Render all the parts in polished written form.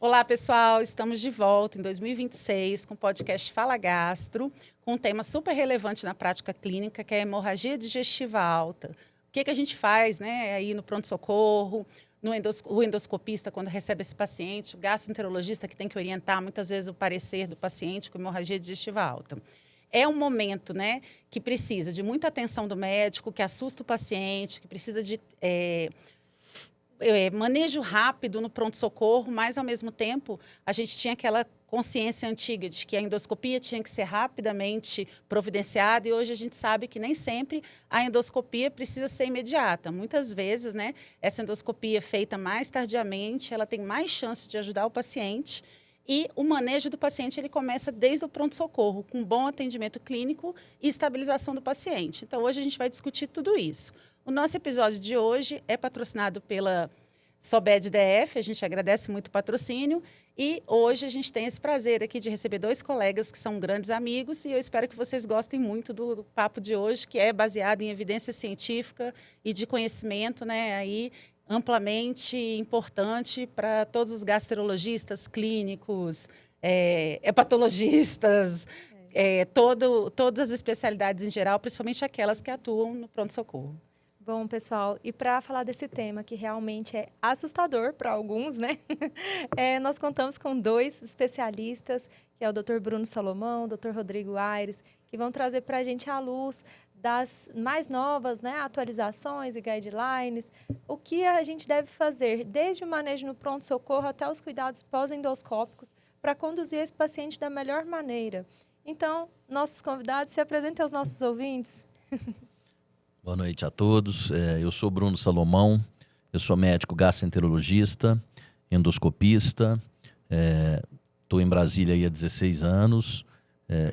Olá, pessoal. Estamos de volta em 2026 com o podcast Fala Gastro, com um tema super relevante na prática clínica, que é a hemorragia digestiva alta. O que a gente faz, né, aí no pronto-socorro, o endoscopista, quando recebe esse paciente, o gastroenterologista, que tem que orientar muitas vezes o parecer do paciente com hemorragia digestiva alta. É um momento, né, que precisa de muita atenção do médico, que assusta o paciente, que precisa de manejo rápido no pronto-socorro, mas, ao mesmo tempo, a gente tinha aquela consciência antiga de que a endoscopia tinha que ser rapidamente providenciada, e hoje a gente sabe que nem sempre a endoscopia precisa ser imediata. Muitas vezes, né, essa endoscopia feita mais tardiamente, ela tem mais chance de ajudar o paciente, e o manejo do paciente ele começa desde o pronto-socorro, com bom atendimento clínico e estabilização do paciente. Então, hoje a gente vai discutir tudo isso. O nosso episódio de hoje é patrocinado pela Sobed DF, a gente agradece muito o patrocínio, e hoje a gente tem esse prazer aqui de receber dois colegas que são grandes amigos, e eu espero que vocês gostem muito do papo de hoje, que é baseado em evidência científica e de conhecimento, né, aí, amplamente importante para todos os gastrologistas, clínicos, hepatologistas, todas as especialidades em geral, principalmente aquelas que atuam no pronto-socorro. Bom, pessoal, e para falar desse tema que realmente é assustador para alguns, né? Nós contamos com dois especialistas, que é o Dr. Bruno Salomão, o Dr. Rodrigo Aires, que vão trazer para a gente à luz das mais novas, né, atualizações e guidelines, o que a gente deve fazer, desde o manejo no pronto-socorro até os cuidados pós-endoscópicos, para conduzir esse paciente da melhor maneira. Então, nossos convidados, se apresentem aos nossos ouvintes. Boa noite a todos. Eu sou Bruno Salomão, eu sou médico gastroenterologista, endoscopista, estou em Brasília há 16 anos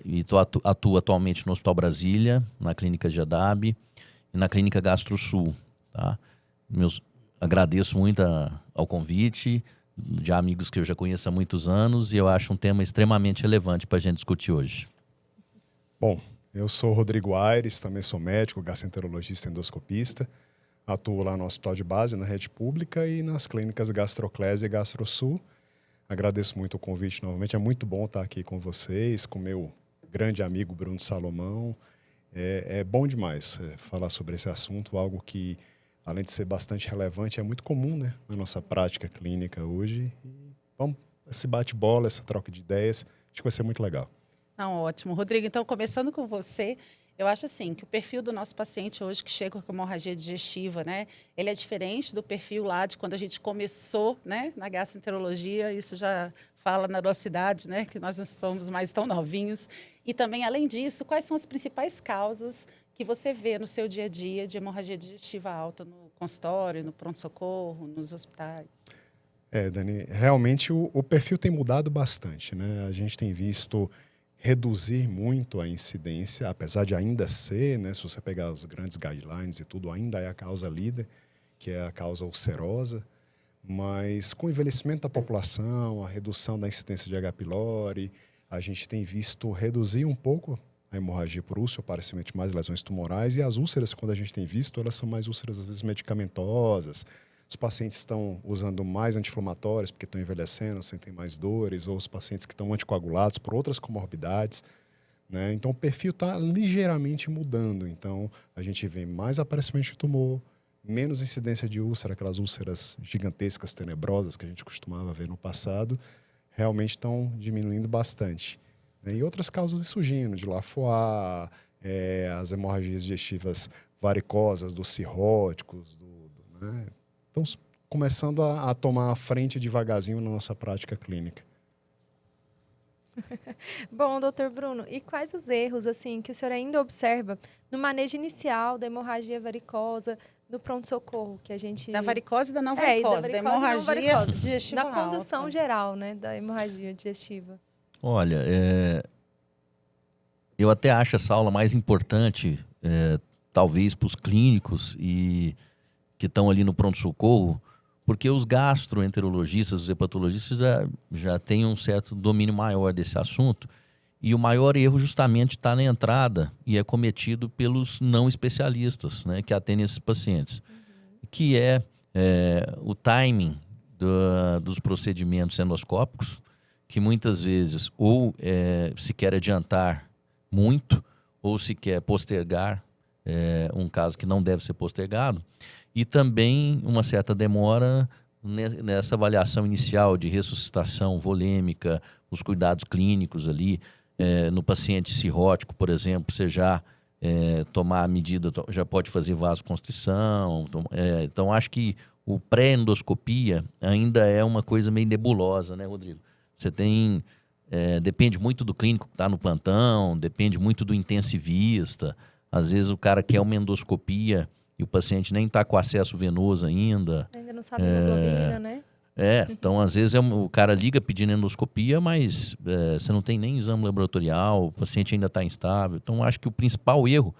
e atuo atualmente no Hospital Brasília, na Clínica GEDAB e na Clínica GastroSul. Tá? Agradeço muito ao convite de amigos que eu já conheço há muitos anos e eu acho um tema extremamente relevante para a gente discutir hoje. Bom, eu sou Rodrigo Aires, também sou médico, gastroenterologista e endoscopista. Atuo lá no Hospital de Base, na rede pública, e nas clínicas GastroClese e GastroSul. Agradeço muito o convite novamente. É muito bom estar aqui com vocês, com meu grande amigo Bruno Salomão. É bom demais falar sobre esse assunto, algo que, além de ser bastante relevante, é muito comum, né, na nossa prática clínica hoje. E vamos, esse bate-bola, essa troca de ideias, acho que vai ser muito legal. Não, ótimo. Rodrigo, então, começando com você, eu acho assim, que o perfil do nosso paciente hoje que chega com hemorragia digestiva, né, ele é diferente do perfil lá de quando a gente começou, né, na gastroenterologia, isso já fala na nossa idade, né, que nós não somos mais tão novinhos. E também, além disso, quais são as principais causas que você vê no seu dia a dia de hemorragia digestiva alta no consultório, no pronto-socorro, nos hospitais? Dani, realmente o perfil tem mudado bastante, né? A gente tem visto reduzir muito a incidência, apesar de ainda ser, né, se você pegar os grandes guidelines e tudo, ainda é a causa líder, que é a causa ulcerosa, mas com o envelhecimento da população, a redução da incidência de H. pylori, a gente tem visto reduzir um pouco a hemorragia por úlcera, aparentemente mais lesões tumorais, e as úlceras, quando a gente tem visto, elas são mais úlceras, às vezes, medicamentosas. Os pacientes estão usando mais anti-inflamatórios porque estão envelhecendo, sentem mais dores, ou os pacientes que estão anticoagulados por outras comorbidades, né? Então, o perfil está ligeiramente mudando. Então, a gente vê mais aparecimento de tumor, menos incidência de úlcera, aquelas úlceras gigantescas, tenebrosas que a gente costumava ver no passado, realmente estão diminuindo bastante. E outras causas surgindo, de Lafoix, as hemorragias digestivas varicosas, dos cirróticos, né? Então, começando a tomar a frente devagarzinho na nossa prática clínica. Bom, doutor Bruno, e quais os erros assim que o senhor ainda observa no manejo inicial da hemorragia varicosa, no pronto-socorro, que a gente... Da varicose e da não varicose, da hemorragia digestiva alta. Na condução alta. geral, né, da hemorragia digestiva. Olha, eu até acho essa aula mais importante, talvez para os clínicos e que estão ali no pronto-socorro, porque os gastroenterologistas, os hepatologistas já têm um certo domínio maior desse assunto, e o maior erro justamente está na entrada e é cometido pelos não especialistas, né, que atendem esses pacientes, que é o timing dos procedimentos endoscópicos, que muitas vezes ou se quer adiantar muito, ou se quer postergar um caso que não deve ser postergado, e também uma certa demora nessa avaliação inicial de ressuscitação volêmica, os cuidados clínicos ali, no paciente cirrótico, por exemplo, você já tomar a medida, já pode fazer vasoconstrição. Então, acho que o pré-endoscopia ainda é uma coisa meio nebulosa, né, Rodrigo? Você tem... depende muito do clínico que está no plantão, depende muito do intensivista. Às vezes o cara quer uma endoscopia e o paciente nem está com acesso venoso ainda. Ainda não sabe hemoglobina, né? Então às vezes o cara liga pedindo endoscopia, mas você não tem nem exame laboratorial, o paciente ainda está instável. Então acho que o principal erro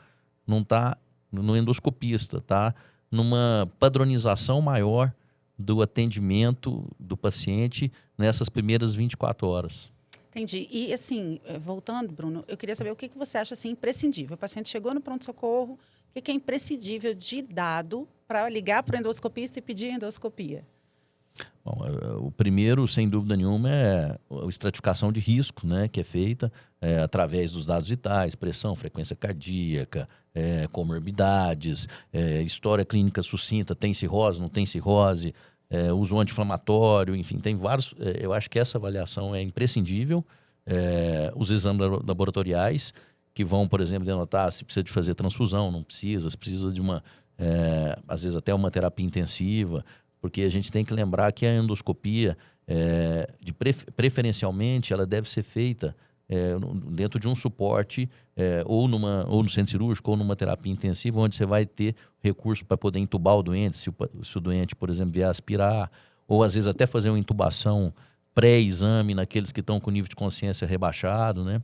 não está no endoscopista, está numa padronização maior do atendimento do paciente nessas primeiras 24 horas. Entendi. E, assim, voltando, Bruno, eu queria saber o que você acha assim, imprescindível. O paciente chegou no pronto-socorro, o que é imprescindível de dado para ligar para o endoscopista e pedir endoscopia? Bom, o primeiro, sem dúvida nenhuma, é a estratificação de risco, né, que é feita através dos dados vitais, pressão, frequência cardíaca, comorbidades, história clínica sucinta, tem cirrose, não tem cirrose, uso anti-inflamatório, enfim, tem vários. Eu acho que essa avaliação é imprescindível. Os exames laboratoriais, que vão, por exemplo, denotar se precisa de fazer transfusão, não precisa, se precisa de às vezes até uma terapia intensiva, porque a gente tem que lembrar que a endoscopia, preferencialmente, ela deve ser feita dentro de um suporte, ou no centro cirúrgico, ou numa terapia intensiva, onde você vai ter recurso para poder entubar o doente, se o doente, por exemplo, vier aspirar, ou às vezes até fazer uma intubação pré-exame naqueles que estão com nível de consciência rebaixo, né?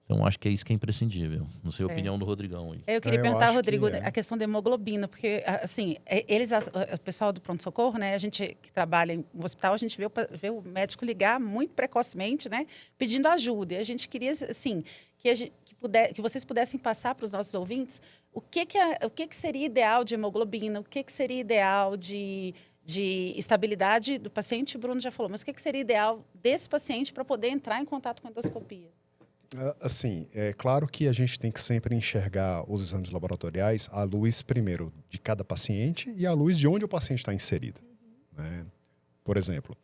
Então, acho que é isso que é imprescindível. Não sei a opinião do Rodrigão aí. Eu queria perguntar, Rodrigo, a questão da hemoglobina, porque, assim, o pessoal do pronto-socorro, né, a gente que trabalha no hospital, a gente vê o médico ligar muito precocemente, né, pedindo ajuda. E a gente queria, assim, que vocês pudessem passar para os nossos ouvintes o que seria ideal de hemoglobina, o que seria ideal de estabilidade do paciente. O Bruno já falou, mas o que seria ideal desse paciente para poder entrar em contato com a endoscopia? Assim, é claro que a gente tem que sempre enxergar os exames laboratoriais à luz, primeiro, de cada paciente e à luz de onde o paciente está inserido. Né? Por exemplo,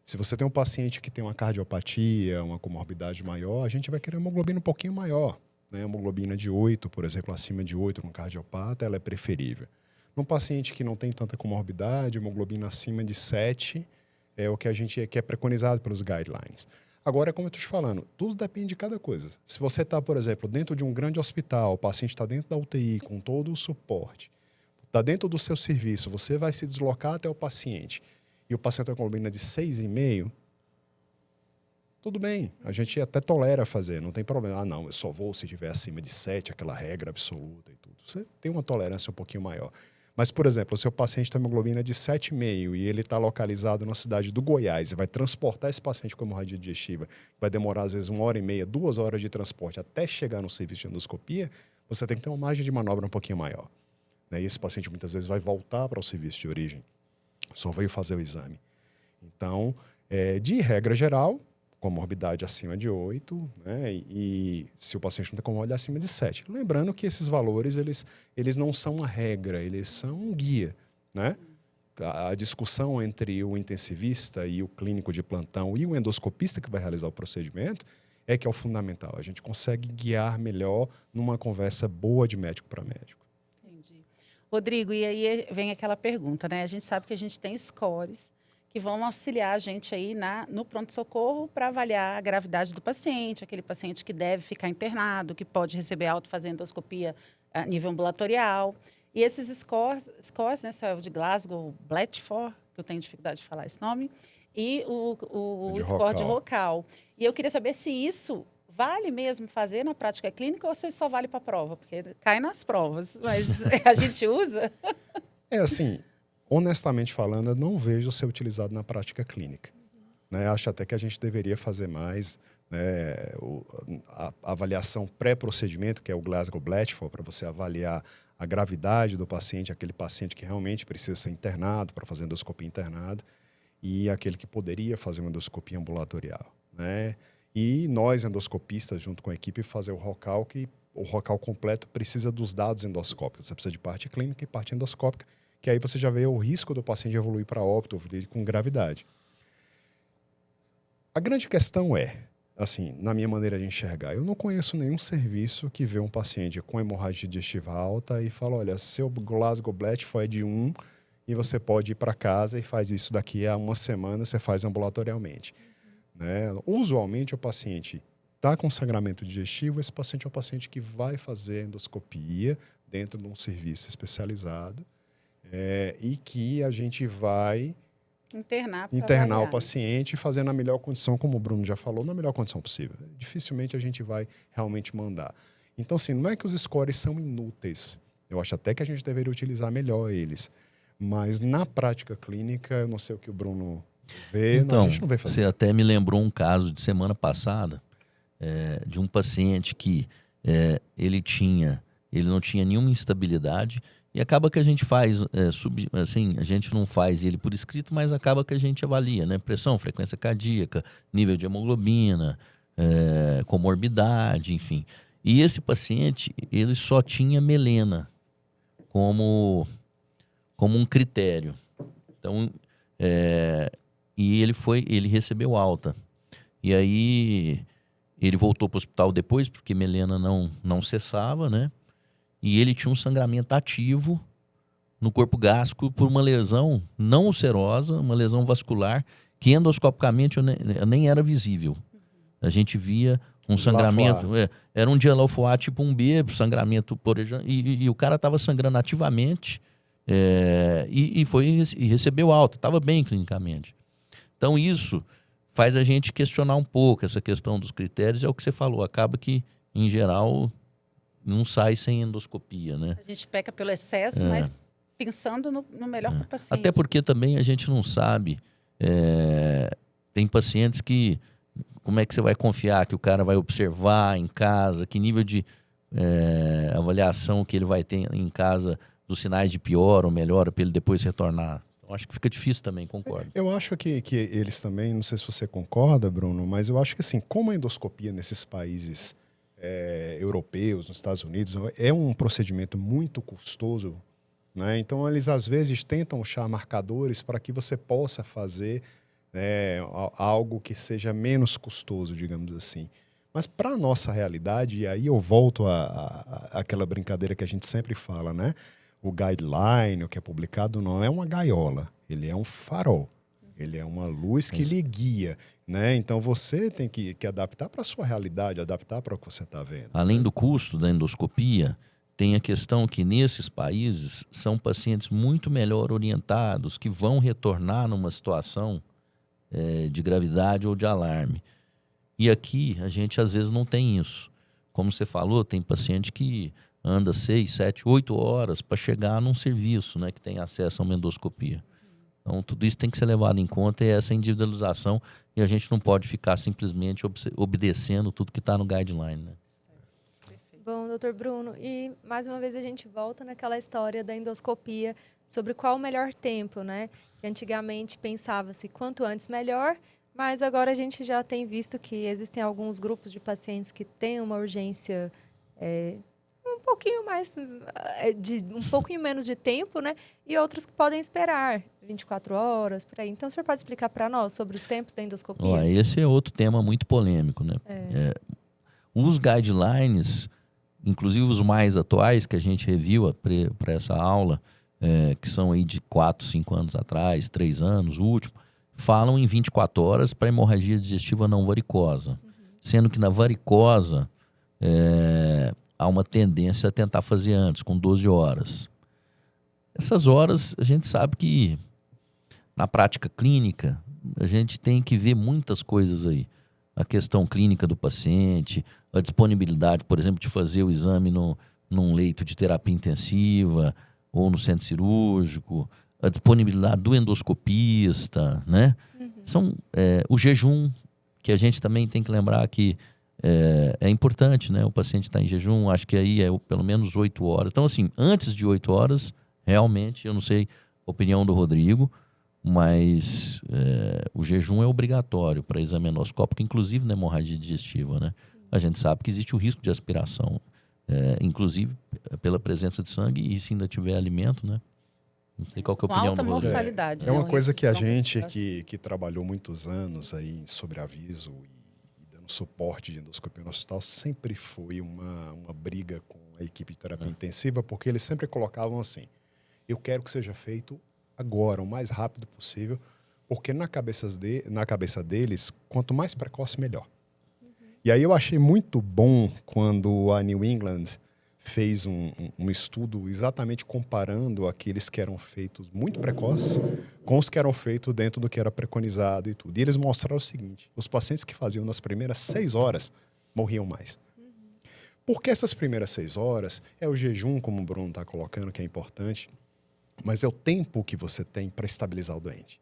se você tem um paciente que tem uma cardiopatia, uma comorbidade maior, a gente vai querer uma hemoglobina um pouquinho maior. Né? Hemoglobina de 8, por exemplo, acima de 8 no cardiopata, ela é preferível. Num paciente que não tem tanta comorbidade, hemoglobina acima de 7 é o que a gente que é preconizado pelos guidelines. Agora, como eu estou te falando, tudo depende de cada coisa. Se você está, por exemplo, dentro de um grande hospital, o paciente está dentro da UTI, com todo o suporte, está dentro do seu serviço, você vai se deslocar até o paciente, e o paciente tem uma hemoglobina de 6,5, tudo bem, a gente até tolera fazer, não tem problema. Ah, não, eu só vou se tiver acima de 7, aquela regra absoluta e tudo. Você tem uma tolerância um pouquinho maior. Mas, por exemplo, o seu paciente tem uma hemoglobina de 7,5 e ele está localizado na cidade do Goiás e vai transportar esse paciente com hemorragia digestiva, vai demorar às vezes 1h30, 2 horas de transporte até chegar no serviço de endoscopia, você tem que ter uma margem de manobra um pouquinho maior. Né? E esse paciente muitas vezes vai voltar para o serviço de origem, só veio fazer o exame. Então, de regra geral, comorbidade acima de 8, né? E se o paciente não tem comorbidade acima de 7. Lembrando que esses valores, eles não são uma regra, eles são um guia, né? A discussão entre o intensivista e o clínico de plantão e o endoscopista que vai realizar o procedimento é que é o fundamental. A gente consegue guiar melhor numa conversa boa de médico para médico. Entendi. Rodrigo, e aí vem aquela pergunta, né? A gente sabe que a gente tem scores que vão auxiliar a gente aí no pronto-socorro para avaliar a gravidade do paciente, aquele paciente que deve ficar internado, que pode receber alta fazendo endoscopia a nível ambulatorial. E esses scores, né, saiu de Glasgow, Blatchford, que eu tenho dificuldade de falar esse nome, e o score de Rocal. E eu queria saber se isso vale mesmo fazer na prática clínica ou se só vale para a prova, porque cai nas provas, mas a gente usa? Assim... Honestamente falando, eu não vejo ser utilizado na prática clínica. Né? Acho até que a gente deveria fazer mais, né, a avaliação pré-procedimento, que é o Glasgow Blatchford, para você avaliar a gravidade do paciente, aquele paciente que realmente precisa ser internado, para fazer endoscopia internado. e aquele que poderia fazer uma endoscopia ambulatorial, né? E nós, endoscopistas, junto com a equipe, fazer o ROCAL, que o ROCAL completo precisa dos dados endoscópicos. Você precisa de parte clínica e parte endoscópica, que aí você já vê o risco do paciente evoluir para óbito com gravidade. A grande questão é, assim, na minha maneira de enxergar, eu não conheço nenhum serviço que vê um paciente com hemorragia digestiva alta e fala, olha, seu Glasgow Blast foi de 1 e você pode ir para casa e faz isso daqui a uma semana, você faz ambulatorialmente. Né? Usualmente o paciente está com sangramento digestivo, esse paciente é um paciente que vai fazer endoscopia dentro de um serviço especializado e que a gente vai internar o paciente e fazer na melhor condição, como o Bruno já falou, na melhor condição possível. Dificilmente a gente vai realmente mandar. Então, assim, não é que os scores são inúteis. Eu acho até que a gente deveria utilizar melhor eles. Mas na prática clínica, eu não sei o que o Bruno vê, Então, a gente não vê fazer. Você até me lembrou um caso de semana passada, de um paciente que ele não tinha nenhuma instabilidade e acaba que a gente faz, a gente não faz ele por escrito, mas acaba que a gente avalia, né? Pressão, frequência cardíaca, nível de hemoglobina, comorbidade, enfim. E esse paciente, ele só tinha melena como um critério. Então, e ele recebeu alta. E aí ele voltou para o hospital depois, porque melena não cessava, né? E ele tinha um sangramento ativo no corpo gástrico por uma lesão não ulcerosa, uma lesão vascular, que endoscopicamente nem era visível. A gente via um sangramento, era um dialoffoat tipo 1B, sangramento por e o cara estava sangrando ativamente e recebeu alta, estava bem clinicamente. Então isso faz a gente questionar um pouco essa questão dos critérios, é o que você falou, acaba que, em geral, não sai sem endoscopia, né? A gente peca pelo excesso, mas pensando no melhor para o paciente. Até porque também a gente não sabe, tem pacientes que, como é que você vai confiar que o cara vai observar em casa, que nível de avaliação que ele vai ter em casa dos sinais de pior ou melhora para ele depois retornar? Acho que fica difícil também, concordo. Eu acho que eles também, não sei se você concorda, Bruno, mas eu acho que assim, como a endoscopia nesses países europeus, nos Estados Unidos, é um procedimento muito custoso, né? Então eles às vezes tentam achar marcadores para que você possa fazer algo que seja menos custoso, digamos assim. Mas para a nossa realidade, e aí eu volto àquela brincadeira que a gente sempre fala, né? O guideline, o que é publicado, não é uma gaiola, ele é um farol. Ele é uma luz que lhe guia, né? Então você tem que adaptar para a sua realidade, adaptar para o que você está vendo. Além do custo da endoscopia, tem a questão que nesses países são pacientes muito melhor orientados, que vão retornar numa situação de gravidade ou de alarme. E aqui a gente às vezes não tem isso. Como você falou, tem paciente que anda 6, 7, 8 horas para chegar num serviço, né, que tem acesso a uma endoscopia. Então, tudo isso tem que ser levado em conta, essa individualização, e a gente não pode ficar simplesmente obedecendo tudo que está no guideline, né? Bom, doutor Bruno, e mais uma vez a gente volta naquela história da endoscopia, sobre qual o melhor tempo, né? Que antigamente pensava-se quanto antes melhor, mas agora a gente já tem visto que existem alguns grupos de pacientes que têm uma urgência um pouquinho mais, um pouquinho menos de tempo, né? E outros que podem esperar 24 horas, por aí. Então, o senhor pode explicar para nós sobre os tempos da endoscopia? Esse é outro tema muito polêmico, né? Os guidelines, inclusive os mais atuais, que a gente reviu para essa aula, que são aí de 4, 5 anos atrás, 3 anos, o último, falam em 24 horas para hemorragia digestiva não varicosa. Sendo que na varicosa há uma tendência a tentar fazer antes, com 12 horas. Essas horas, a gente sabe que na prática clínica, a gente tem que ver muitas coisas aí. A questão clínica do paciente, a disponibilidade, por exemplo, de fazer o exame num leito de terapia intensiva ou no centro cirúrgico, a disponibilidade do endoscopista, né? São o jejum, que a gente também tem que lembrar que é importante, né? O paciente está em jejum, acho que aí pelo menos 8 horas. Então, assim, antes de 8 horas, realmente, eu não sei a opinião do Rodrigo, mas o jejum é obrigatório para exame endoscópico, inclusive na hemorragia digestiva, né? A gente sabe que existe o risco de aspiração, inclusive pela presença de sangue e se ainda tiver alimento, né? Não sei qual que é a Com opinião alta do Rodrigo. mortalidade. É uma né? coisa que a Não gente respiração. que trabalhou muitos anos aí em sobreaviso e dando suporte de endoscopia no hospital, sempre foi uma briga com a equipe de terapia intensiva, porque eles sempre colocavam assim, eu quero que seja feito agora, o mais rápido possível, porque na cabeça deles, quanto mais precoce, melhor. E aí eu achei muito bom quando a New England fez um estudo exatamente comparando aqueles que eram feitos muito precoces com os que eram feitos dentro do que era preconizado e tudo. E eles mostraram o seguinte, os pacientes que faziam nas primeiras 6 horas morriam mais. Porque essas primeiras 6 horas é o jejum, como o Bruno está colocando, que é importante, mas é o tempo que você tem para estabilizar o doente.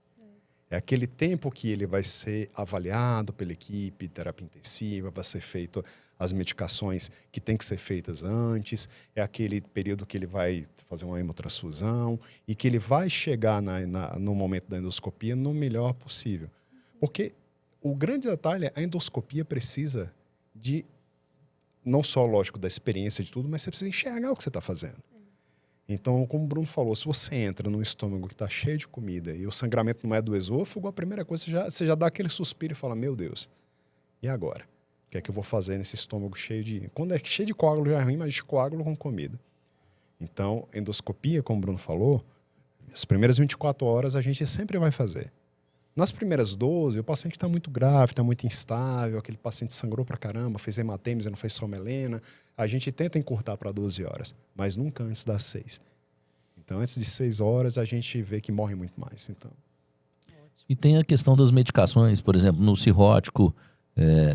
É aquele tempo que ele vai ser avaliado pela equipe, terapia intensiva, vai ser feito as medicações que tem que ser feitas antes, é aquele período que ele vai fazer uma hemotransfusão e que ele vai chegar no momento da endoscopia no melhor possível. Porque o grande detalhe é a endoscopia precisa de, não só, lógico, da experiência de tudo, mas você precisa enxergar o que você está fazendo. Então, como o Bruno falou, se você entra num estômago que está cheio de comida e o sangramento não é do esôfago, a primeira coisa, você já dá aquele suspiro e fala, meu Deus, e agora? O que é que eu vou fazer nesse estômago cheio de... Quando é cheio de coágulo já é ruim, mas de coágulo com comida. Então, endoscopia, como o Bruno falou, as primeiras 24 horas a gente sempre vai fazer. Nas primeiras 12, o paciente está muito grave, está muito instável, aquele paciente sangrou pra caramba, fez hematêmese, não fez só melena. A gente tenta encurtar para 12 horas, mas nunca antes das 6. Então, antes de 6 horas, a gente vê que morre muito mais. Então, E tem a questão das medicações, por exemplo, no cirrótico,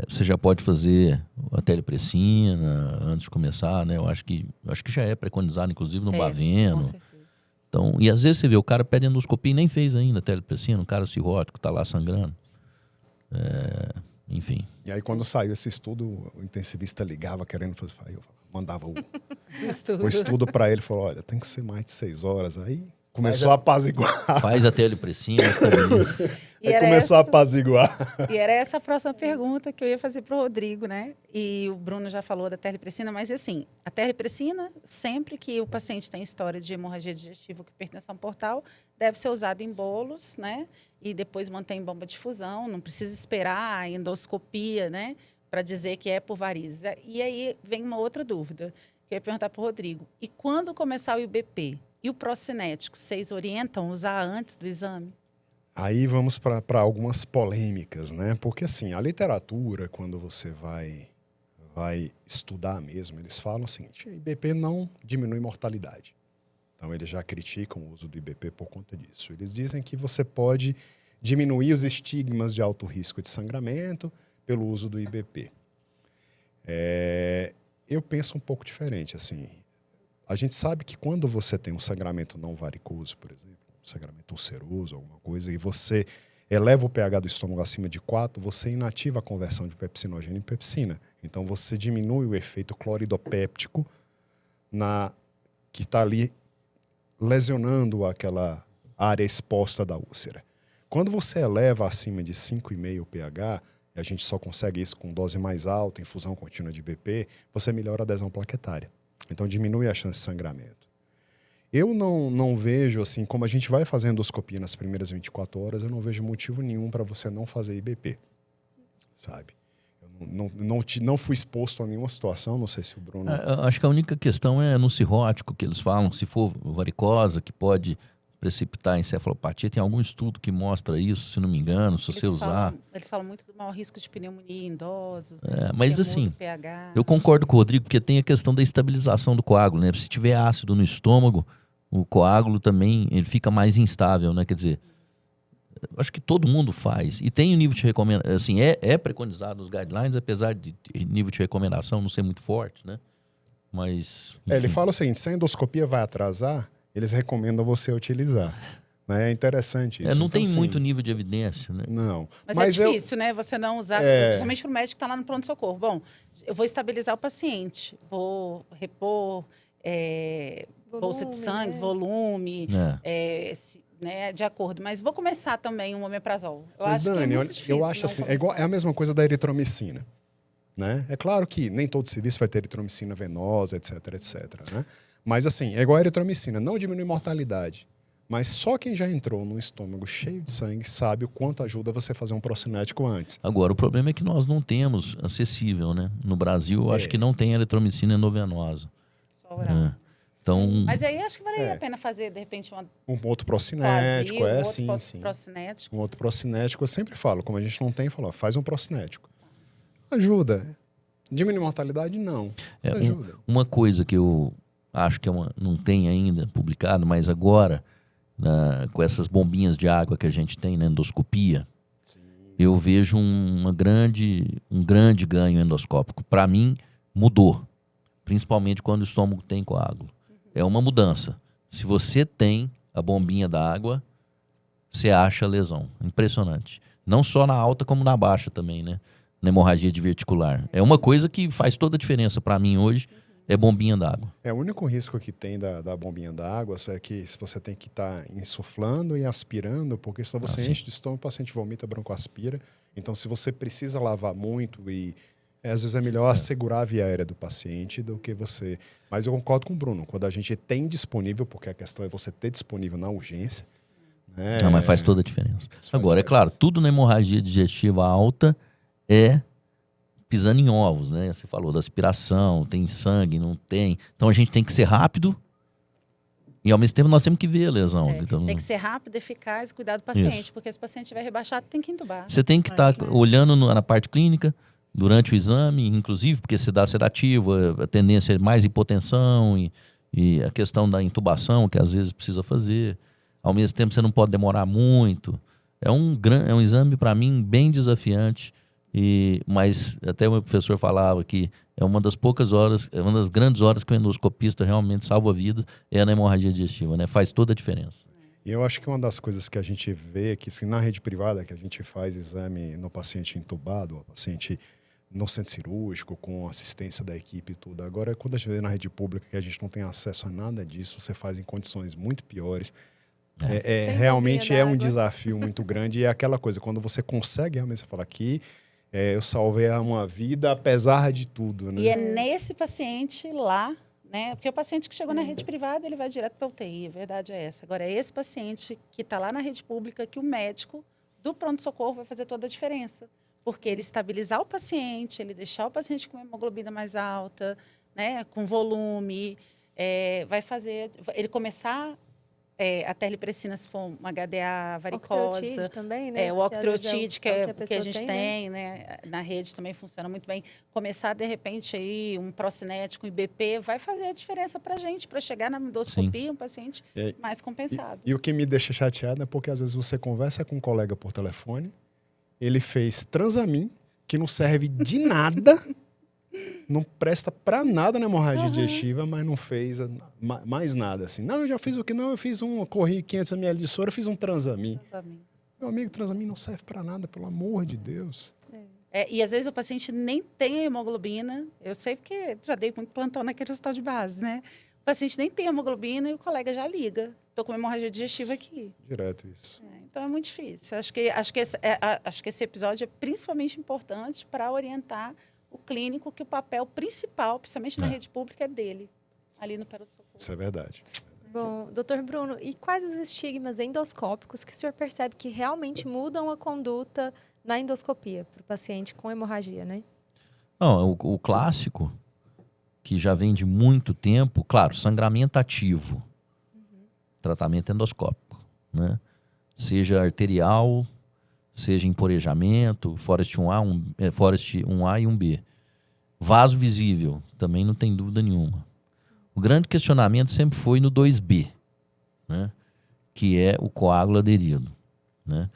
você já pode fazer a telepressina antes de começar, né? Eu acho que já é preconizado, inclusive, no Com Baveno. certeza. Então, e às vezes você vê, o cara pede endoscopia e nem fez ainda a telepressina, um cara cirrótico, tá lá sangrando. Enfim. e aí, quando saiu esse estudo, o intensivista ligava querendo fazer... Aí eu mandava o estudo para ele, falou, olha, tem que ser mais de 6 horas. Aí começou a apaziguar. Faz a telepressina, estabiliza. E Aí era começou a essa- apaziguar. E era essa a próxima pergunta que eu ia fazer para o Rodrigo, né? E o Bruno já falou da terlipressina, mas assim, a terlipressina, sempre que o paciente tem história de hemorragia digestiva com hipertensão portal, deve ser usado em bolos, né? E depois mantém em bomba de difusão, não precisa esperar a endoscopia, né? Para dizer que é por varizes. E aí vem uma outra dúvida, que eu ia perguntar para o Rodrigo. E quando começar o IBP e o procinético, vocês orientam usar antes do exame? Aí vamos para algumas polêmicas, né? Porque assim, a literatura, quando você vai estudar mesmo, eles falam o seguinte, IBP não diminui mortalidade. Então eles já criticam o uso do IBP por conta disso. Eles dizem que você pode diminuir os estigmas de alto risco de sangramento pelo uso do IBP. Eu penso um pouco diferente, assim. A gente sabe que quando você tem um sangramento não varicoso, por exemplo, um sangramento ulceroso, alguma coisa, e você eleva o pH do estômago acima de 4, você inativa a conversão de pepsinogênio em pepsina. Então, você diminui o efeito cloridopéptico que está ali lesionando aquela área exposta da úlcera. Quando você eleva acima de 5,5 pH, e a gente só consegue isso com dose mais alta, infusão contínua de BP, você melhora a adesão plaquetária. Então, diminui a chance de sangramento. Eu não vejo, assim, como a gente vai fazer endoscopia nas primeiras 24 horas, eu não vejo motivo nenhum para você não fazer IBP, sabe? Eu não fui exposto a nenhuma situação, não sei se o Bruno... Eu acho que a única questão é no cirrótico, que eles falam, se for varicosa, que pode precipitar encefalopatia. Tem algum estudo que mostra isso, se não me engano, se você usar. Eles falam muito do maior risco de pneumonia em idosos, né? Mas Temor assim, do pH. eu concordo com o Rodrigo, porque tem a questão da estabilização do coágulo, né? Se tiver ácido no estômago, o coágulo também ele fica mais instável, né? Quer dizer, acho que todo mundo faz. E tem o nível de recomendação, assim, é preconizado nos guidelines, apesar de nível de recomendação não ser muito forte, né? Mas, ele enfim. fala o seguinte, se a endoscopia vai atrasar, eles recomendam você utilizar. Né? É interessante isso. Não Então, tem assim, muito nível de evidência, né? Não. Mas é difícil, né? Você não usar, principalmente para o médico que está lá no pronto-socorro. Bom, eu vou estabilizar o paciente, vou repor bolsa de sangue, volume, né, de acordo. Mas vou começar também o omeprazol. Eu Mas, acho Dani, que é muito difícil eu acho não assim, começar. é a mesma coisa da eritromicina. Né? É claro que nem todo serviço vai ter eritromicina venosa, etc, etc. Né? Mas assim, é igual a eritromicina, não diminui mortalidade. Mas só quem já entrou num estômago cheio de sangue sabe o quanto ajuda você fazer um procinético antes. Agora, o problema é que nós não temos acessível, né? No Brasil, eu acho que não tem eritromicina endovenosa. Só oral. É. Então, Mas aí acho que valeria É. a pena fazer, de repente, uma Um outro Coazil, procinético, um outro sim. procinético. Um outro procinético, eu sempre falo, como a gente não tem, falo, ó, faz um procinético. Ajuda. Diminui mortalidade? Não. Ajuda. uma coisa que eu acho que não tem ainda publicado, mas agora, com essas bombinhas de água que a gente tem na endoscopia, eu vejo um grande ganho endoscópico. Para mim, mudou. Principalmente quando o estômago tem coágulo. É uma mudança. Se você tem a bombinha da água, você acha a lesão. Impressionante. Não só na alta, como na baixa também, né? Na hemorragia diverticular. É uma coisa que faz toda a diferença para mim hoje, é bombinha d'água. O único risco que tem da bombinha d'água é que se você tem que estar insuflando e aspirando, porque senão você enche de estômago, o paciente vomita, broncoaspira. Então, se você precisa lavar muito e às vezes é melhor assegurar a via aérea do paciente do que você... Mas eu concordo com o Bruno, quando a gente tem disponível, porque a questão é você ter disponível na urgência, né? Não, mas faz toda a diferença. Faz Agora, é diferença. claro, tudo na hemorragia digestiva alta é pisando em ovos, né? Você falou da aspiração, tem sangue, não tem. Então a gente tem que ser rápido e ao mesmo tempo nós temos que ver a lesão. Então, Tem que ser rápido, eficaz e cuidar do paciente, porque se o paciente estiver rebaixado, tem que entubar. você tem que estar olhando na parte clínica durante o exame, inclusive, porque você dá sedativo, a tendência é mais hipotensão e a questão da intubação, que às vezes precisa fazer. Ao mesmo tempo, você não pode demorar muito. É um exame, para mim, bem desafiante. Mas até o meu professor falava que é uma das poucas horas, é uma das grandes horas que o endoscopista realmente salva a vida, é na hemorragia digestiva, né? Faz toda a diferença. E eu acho que uma das coisas que a gente vê, que assim, na rede privada, que a gente faz exame no paciente entubado, o paciente no centro cirúrgico, com assistência da equipe e tudo. Agora, quando a gente vê na rede pública, que a gente não tem acesso a nada disso, você faz em condições muito piores. Realmente é um desafio muito grande. E é aquela coisa, quando você consegue realmente, você fala aqui, eu salvei uma vida apesar de tudo, né? E é nesse paciente lá, né? Porque o paciente que chegou na rede privada, ele vai direto para UTI, a verdade é essa. Agora, é esse paciente que está lá na rede pública que o médico do pronto-socorro vai fazer toda a diferença. Porque ele estabilizar o paciente, ele deixar o paciente com hemoglobina mais alta, né? Com volume, vai fazer ele começar a terlipressina se for uma HDA varicosa. Octreotide também, né? O octreotide, que a a gente tem, né? Na rede também funciona muito bem. Começar, de repente, aí um procinético, um IBP, vai fazer a diferença para a gente, para chegar na endoscopia, um paciente mais compensado. E o que me deixa chateado é porque, às vezes, você conversa com um colega por telefone, ele fez Transamin, que não serve de nada, não presta para nada na hemorragia digestiva, mas não fez mais nada assim. Não, eu já fiz o que? Não, eu corri 500 ml de soro, eu fiz um Transamin. Meu amigo, Transamin não serve para nada, pelo amor de Deus. E às vezes o paciente nem tem a hemoglobina. Eu sei porque já dei muito plantão naquele hospital de base, né? O paciente nem tem hemoglobina e o colega já liga. Estou com hemorragia digestiva aqui. Direto isso. Então é muito difícil. Acho que esse episódio é principalmente importante para orientar o clínico que o papel principal, principalmente na rede pública, é dele, ali no pronto-socorro. Isso é verdade. Bom, doutor Bruno, e quais os estigmas endoscópicos que o senhor percebe que realmente mudam a conduta na endoscopia para o paciente com hemorragia, né? Não, o clássico, que já vem de muito tempo, claro, sangramento ativo, tratamento endoscópico, né? Seja arterial, seja emporejamento, Forest 1A, Forest 1A e 1B. Vaso visível, também não tem dúvida nenhuma. O grande questionamento sempre foi no 2B, né? Que é o coágulo aderido, né?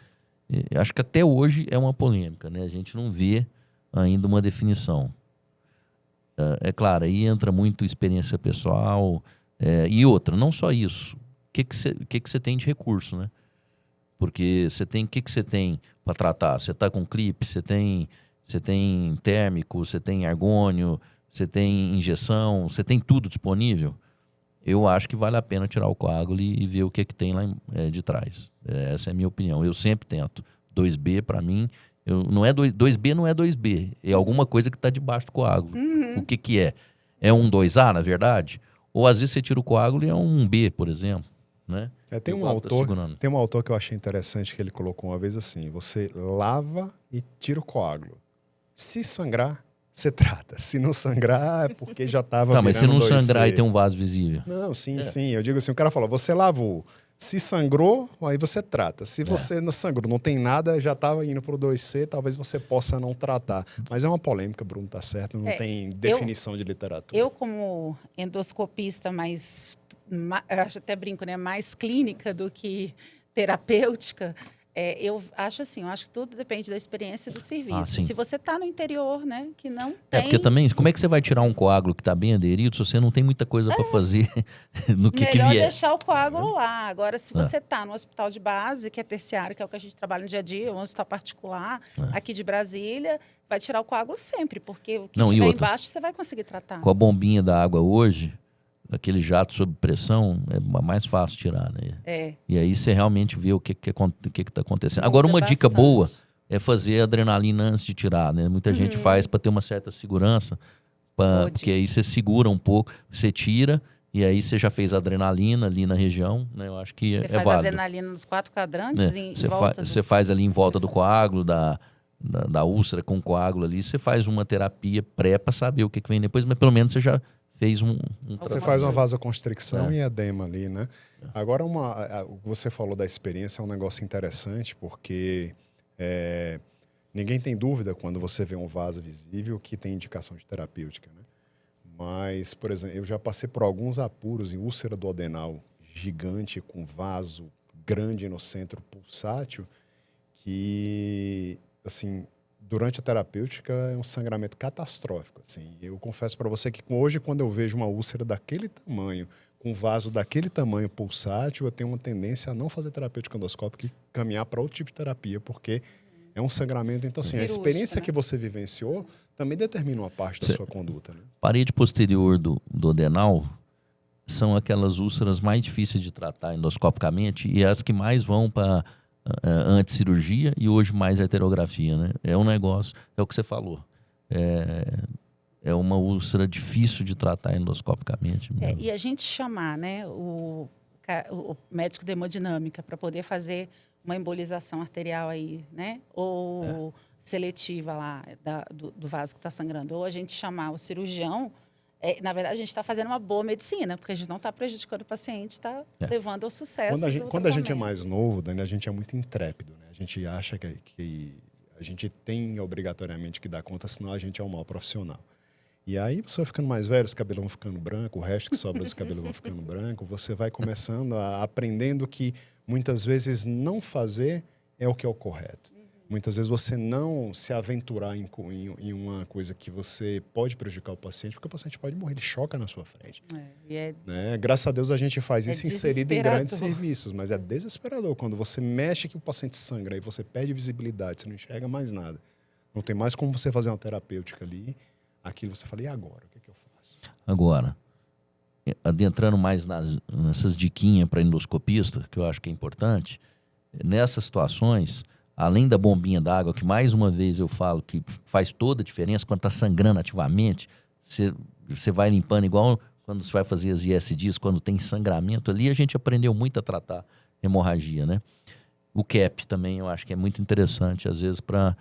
Acho que até hoje é uma polêmica, né? A gente não vê ainda uma definição. É claro, aí entra muito experiência pessoal e outra, não só isso. O que você tem de recurso, né? Porque você tem, o que você tem para tratar? Você está com clipe, você tem térmico, você tem argônio, você tem injeção, você tem tudo disponível. eu acho que vale a pena tirar o coágulo e ver o que tem lá de trás. Essa é a minha opinião. Eu sempre tento. 2B, para mim, não é 2B não é 2B. É alguma coisa que está debaixo do coágulo. O que é? É um 2A, na verdade? Ou às vezes você tira o coágulo e é um B, por exemplo. Né? Tem um autor que eu achei interessante que ele colocou uma vez assim: você lava e tira o coágulo. Se sangrar, você trata. Se não sangrar, é porque já estava virando 2C. Mas se não sangrar e tem um vaso visível. Não, sim. Eu digo assim, o cara falou, você lavou. Se sangrou, aí você trata. Se você não sangrou, não tem nada, já estava indo para o 2C, talvez você possa não tratar. Mas é uma polêmica, Bruno, tá certo, não tem definição de literatura. Eu, como endoscopista, eu acho até brinco, né, mais clínica do que terapêutica, eu acho que tudo depende da experiência do serviço. Se você está no interior, né, que não tem... Porque também, como é que você vai tirar um coágulo que está bem aderido se você não tem muita coisa para fazer no que vier? Melhor deixar o coágulo lá. Agora, se você está no hospital de base, que é terciário, que é o que a gente trabalha no dia a dia, um hospital particular, aqui de Brasília, vai tirar o coágulo sempre, porque o que tiver embaixo você vai conseguir tratar. Com a bombinha da água hoje, aquele jato sob pressão é mais fácil tirar, né? E aí você realmente vê o que está acontecendo. Agora, uma dica boa é fazer adrenalina antes de tirar, né? Muita gente faz para ter uma certa segurança, porque aí você segura um pouco, você tira, e aí você já fez adrenalina ali na região, né? Eu acho que você faz válido. Adrenalina nos 4 quadrantes Você faz ali em volta do coágulo, da úlcera com coágulo ali, você faz uma terapia pré para saber o que vem depois, mas pelo menos você já fez você faz uma vasoconstricção e edema ali, né? Agora, o que você falou da experiência é um negócio interessante, porque ninguém tem dúvida quando você vê um vaso visível que tem indicação de terapêutica, né? Mas, por exemplo, eu já passei por alguns apuros em úlcera duodenal gigante, com vaso grande no centro pulsátil, que, assim, durante a terapêutica é um sangramento catastrófico. Assim. Eu confesso para você que hoje, quando eu vejo uma úlcera daquele tamanho, com vaso daquele tamanho pulsátil, eu tenho uma tendência a não fazer terapêutica endoscópica e caminhar para outro tipo de terapia, porque é um sangramento. Então, assim, a experiência que você vivenciou também determina uma parte da sua conduta. Né? Parede posterior do adenal são aquelas úlceras mais difíceis de tratar endoscopicamente e as que mais vão para antes cirurgia e hoje mais arteriografia, né? É um negócio, é o que você falou. É uma úlcera difícil de tratar endoscopicamente. E a gente chamar, né, o médico de hemodinâmica para poder fazer uma embolização arterial aí, né? Ou seletiva lá do vaso que está sangrando. Ou a gente chamar o cirurgião. Na verdade, a gente está fazendo uma boa medicina, porque a gente não está prejudicando o paciente, está levando ao sucesso. Quando a gente é mais novo, Dani, a gente é muito intrépido, né? A gente acha que a gente tem obrigatoriamente que dar conta, senão a gente é um mau profissional. E aí você vai ficando mais velho, os cabelos vão ficando brancos, o resto que sobra dos cabelos vão ficando branco, você vai começando aprendendo que muitas vezes não fazer é o que é o correto. Muitas vezes você não se aventurar em uma coisa que você pode prejudicar o paciente, porque o paciente pode morrer, ele choca na sua frente. Né? Graças a Deus a gente faz isso inserido em grandes serviços, mas é desesperador quando você mexe que o paciente sangra e você perde visibilidade, você não enxerga mais nada. Não tem mais como você fazer uma terapêutica ali. Aquilo você fala, e agora? O que eu faço? Agora, adentrando mais nessas diquinhas para endoscopista, que eu acho que é importante, nessas situações, além da bombinha d'água, que mais uma vez eu falo que faz toda a diferença, quando está sangrando ativamente, você vai limpando igual quando você vai fazer as ISDs, quando tem sangramento ali, a gente aprendeu muito a tratar hemorragia, né? O CAP também eu acho que é muito interessante, às vezes, para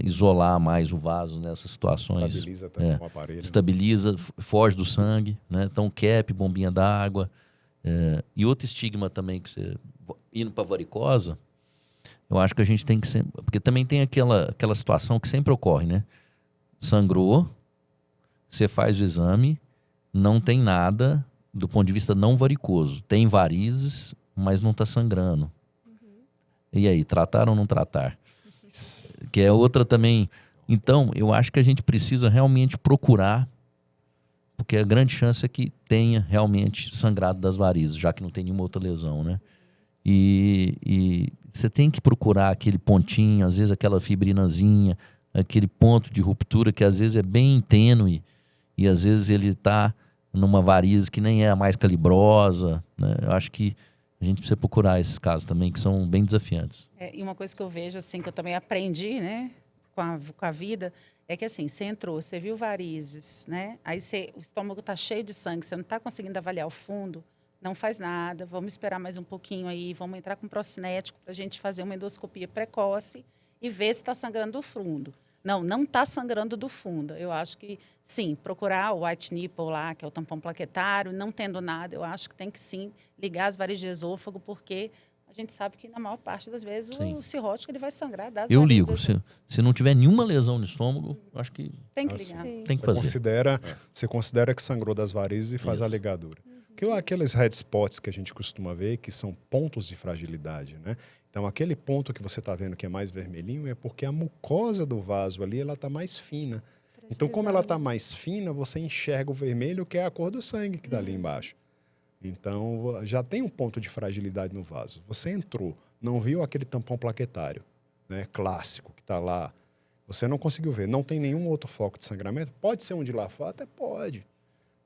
isolar mais o vaso nessas situações. Estabiliza também o aparelho. Estabiliza, foge do sangue, né? Então, CAP, bombinha d'água. E outro estigma também, que você indo para varicosa, eu acho que a gente tem que sempre... Porque também tem aquela situação que sempre ocorre, né? Sangrou, você faz o exame, não tem nada do ponto de vista não varicoso. Tem varizes, mas não está sangrando. E aí, tratar ou não tratar? Que é outra também. Então, eu acho que a gente precisa realmente procurar, porque a grande chance é que tenha realmente sangrado das varizes, já que não tem nenhuma outra lesão, né? E você tem que procurar aquele pontinho, às vezes aquela fibrinazinha, aquele ponto de ruptura que às vezes é bem tênue e às vezes ele está numa varize que nem é a mais calibrosa, né? Eu acho que a gente precisa procurar esses casos também, que são bem desafiantes. E uma coisa que eu vejo, assim, que eu também aprendi, né, com a vida, é que, assim, você entrou, você viu varizes, né? Aí o estômago está cheio de sangue, você não está conseguindo avaliar o fundo, não faz nada, vamos esperar mais um pouquinho aí, vamos entrar com procinético para a gente fazer uma endoscopia precoce e ver se está sangrando do fundo. Não está sangrando do fundo. Eu acho que, sim, procurar o white nipple lá, que é o tampão plaquetário, não tendo nada, eu acho que tem que, sim, ligar as varizes de esôfago, porque a gente sabe que, na maior parte das vezes, Sim. o cirrótico ele vai sangrar das Eu varizes ligo. do esôfago. Se não tiver nenhuma lesão no estômago, acho que Tem que Assim, ligar. Sim. tem que Você fazer. considera que sangrou das varizes e faz Isso. a ligadura. Porque aqueles red spots que a gente costuma ver, que são pontos de fragilidade, né? Então, aquele ponto que você está vendo que é mais vermelhinho é porque a mucosa do vaso ali, ela está mais fina. Então, como ela está mais fina, você enxerga o vermelho, que é a cor do sangue que está ali embaixo. Então, já tem um ponto de fragilidade no vaso. Você entrou, não viu aquele tampão plaquetário, né, clássico, que está lá. Você não conseguiu ver. Não tem nenhum outro foco de sangramento. Pode ser um de lá fora? Até pode.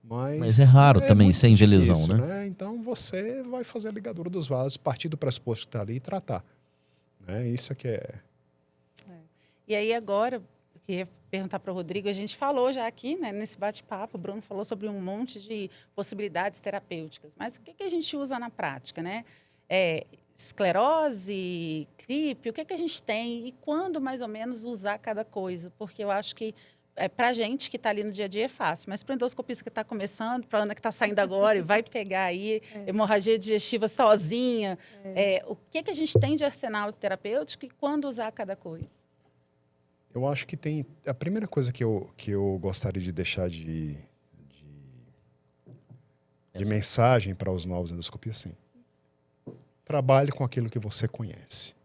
Mas é raro também, muito sem ver difícil, lesão, né? Então, você vai fazer a ligadura dos vasos, partir do pressuposto que está ali e tratar. Né? Isso é que é... E aí, agora, eu queria perguntar para o Rodrigo, a gente falou já aqui, né, nesse bate-papo, o Bruno falou sobre um monte de possibilidades terapêuticas, mas o que a gente usa na prática, né? Esclerose, clipe, o que a gente tem e quando, mais ou menos, usar cada coisa? Porque eu acho que para a gente que está ali no dia a dia é fácil, mas para o endoscopista que está começando, para a Ana que está saindo agora e vai pegar aí hemorragia digestiva sozinha, o que a gente tem de arsenal terapêutico e quando usar cada coisa? Eu acho que tem... A primeira coisa que eu gostaria de deixar de mensagem para os novos endoscopistas, assim, trabalhe com aquilo que você conhece.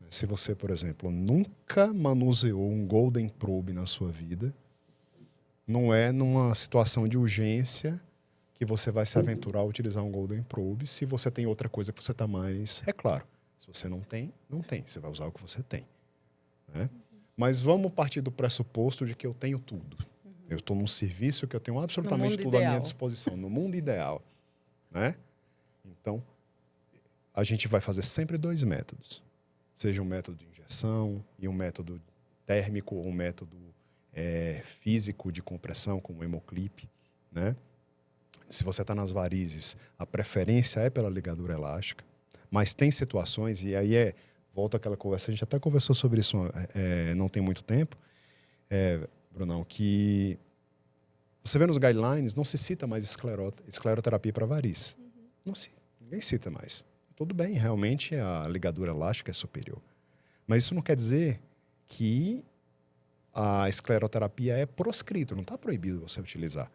Se você, por exemplo, nunca manuseou um Golden Probe na sua vida, não é numa situação de urgência que você vai se aventurar a utilizar um Golden Probe. Se você tem outra coisa que você está mais... É claro, se você não tem, não tem. Você vai usar o que você tem. Né? Mas vamos partir do pressuposto de que eu tenho tudo. Eu estou num serviço que eu tenho absolutamente tudo à minha disposição, no mundo ideal. Né? Então, a gente vai fazer sempre 2 métodos. Seja um método de injeção e um método térmico ou um método físico de compressão, como o hemoclip. Né? Se você está nas varizes, a preferência é pela ligadura elástica. Mas tem situações, e aí volta àquela conversa, a gente até conversou sobre isso não tem muito tempo, Brunão, que você vê nos guidelines, não se cita mais escleroterapia para variz. Não se, ninguém cita mais. Tudo bem, realmente a ligadura elástica é superior. Mas isso não quer dizer que a escleroterapia é proscrito, não está proibido você utilizar.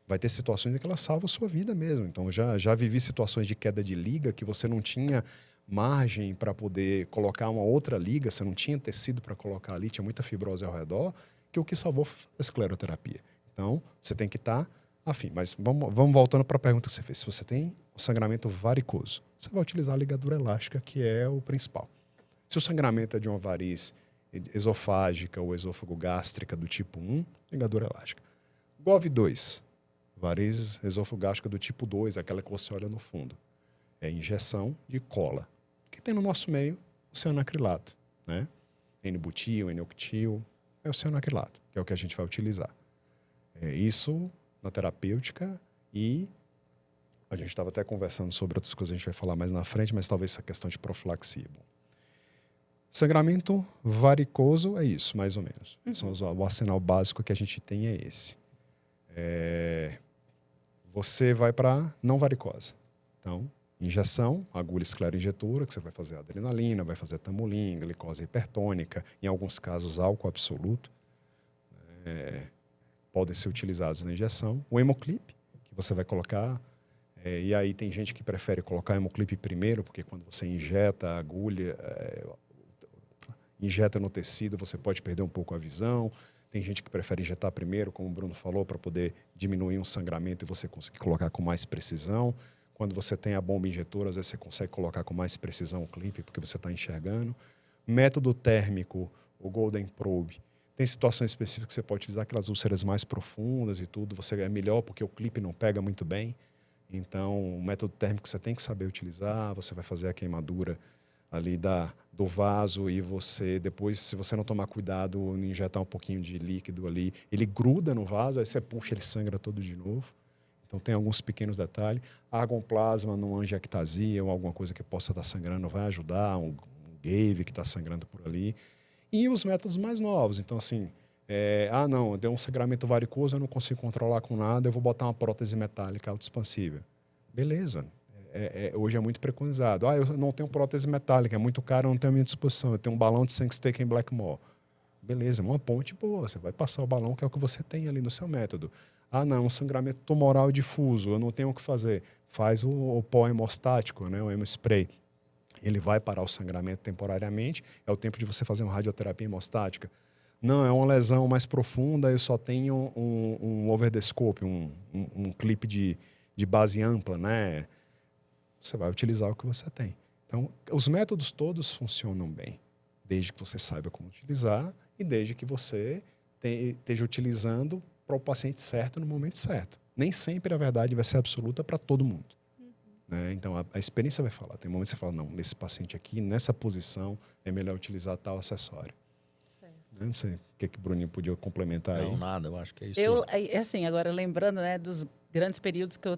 Vai ter situações em que ela salva a sua vida mesmo. Então, já vivi situações de queda de liga que você não tinha margem para poder colocar uma outra liga, você não tinha tecido para colocar ali, tinha muita fibrose ao redor, que o que salvou foi a escleroterapia. Então, você tem que estar afim. Mas vamos voltando para a pergunta que você fez. Se você tem um sangramento varicoso, você vai utilizar a ligadura elástica, que é o principal. Se o sangramento é de uma variz esofágica ou esôfago gástrica do tipo 1, ligadura elástica. GOV2, variz esofagástica do tipo 2, aquela que você olha no fundo. É injeção de cola. O que tem no nosso meio? O cianoacrilato. Né? N-butil, N-octil, é o cianoacrilato, que é o que a gente vai utilizar. Isso na terapêutica e a gente estava até conversando sobre outras coisas, a gente vai falar mais na frente, mas talvez essa questão de profilaxia. Bom, sangramento varicoso é isso, mais ou menos. O arsenal básico que a gente tem é esse. Você vai para não varicose. Então, injeção, agulha escleroinjetora, que você vai fazer adrenalina, vai fazer tamolim, glicose hipertônica, em alguns casos álcool absoluto. Podem ser utilizados na injeção. O hemoclip, que você vai colocar, e aí tem gente que prefere colocar hemoclip primeiro, porque quando você injeta a agulha, injeta no tecido, você pode perder um pouco a visão. Tem gente que prefere injetar primeiro, como o Bruno falou, para poder diminuir um sangramento e você conseguir colocar com mais precisão. Quando você tem a bomba injetora, às vezes você consegue colocar com mais precisão o clipe, porque você está enxergando. Método térmico, o Golden Probe, Tem situações específicas que você pode utilizar, aquelas úlceras mais profundas e tudo, você é melhor porque o clipe não pega muito bem. Então, o método térmico você tem que saber utilizar, você vai fazer a queimadura ali do vaso e você, depois, se você não tomar cuidado, injetar um pouquinho de líquido ali, ele gruda no vaso, aí você puxa, ele sangra todo de novo. Então, tem alguns pequenos detalhes. Argonplasma numa angiectasia ou alguma coisa que possa estar sangrando vai ajudar, um gave que está sangrando por ali. E os métodos mais novos. Então, assim, não, deu um sangramento varicoso, eu não consigo controlar com nada, eu vou botar uma prótese metálica autoexpansível. Beleza. Hoje é muito preconizado. Eu não tenho prótese metálica, é muito caro, eu não tenho à minha disposição. Eu tenho um balão de Sangstein Blackmore. Beleza, uma ponte boa. Você vai passar o balão, que é o que você tem ali no seu método. Não, um sangramento tumoral difuso, eu não tenho o que fazer. Faz o pó hemostático, né, o hemospray. Ele vai parar o sangramento temporariamente, é o tempo de você fazer uma radioterapia hemostática. Não, é uma lesão mais profunda, eu só tenho um over the scope, um clipe de base ampla, né? Você vai utilizar o que você tem. Então, os métodos todos funcionam bem, desde que você saiba como utilizar e desde que você esteja utilizando para o paciente certo no momento certo. Nem sempre a verdade vai ser absoluta para todo mundo. Né? Então, a experiência vai falar. Tem momentos que você fala, não, nesse paciente aqui, nessa posição, é melhor utilizar tal acessório. Certo. Não sei o que o Bruninho podia complementar aí. Não, nada, eu acho que é isso. Assim, agora lembrando, né, dos grandes períodos que eu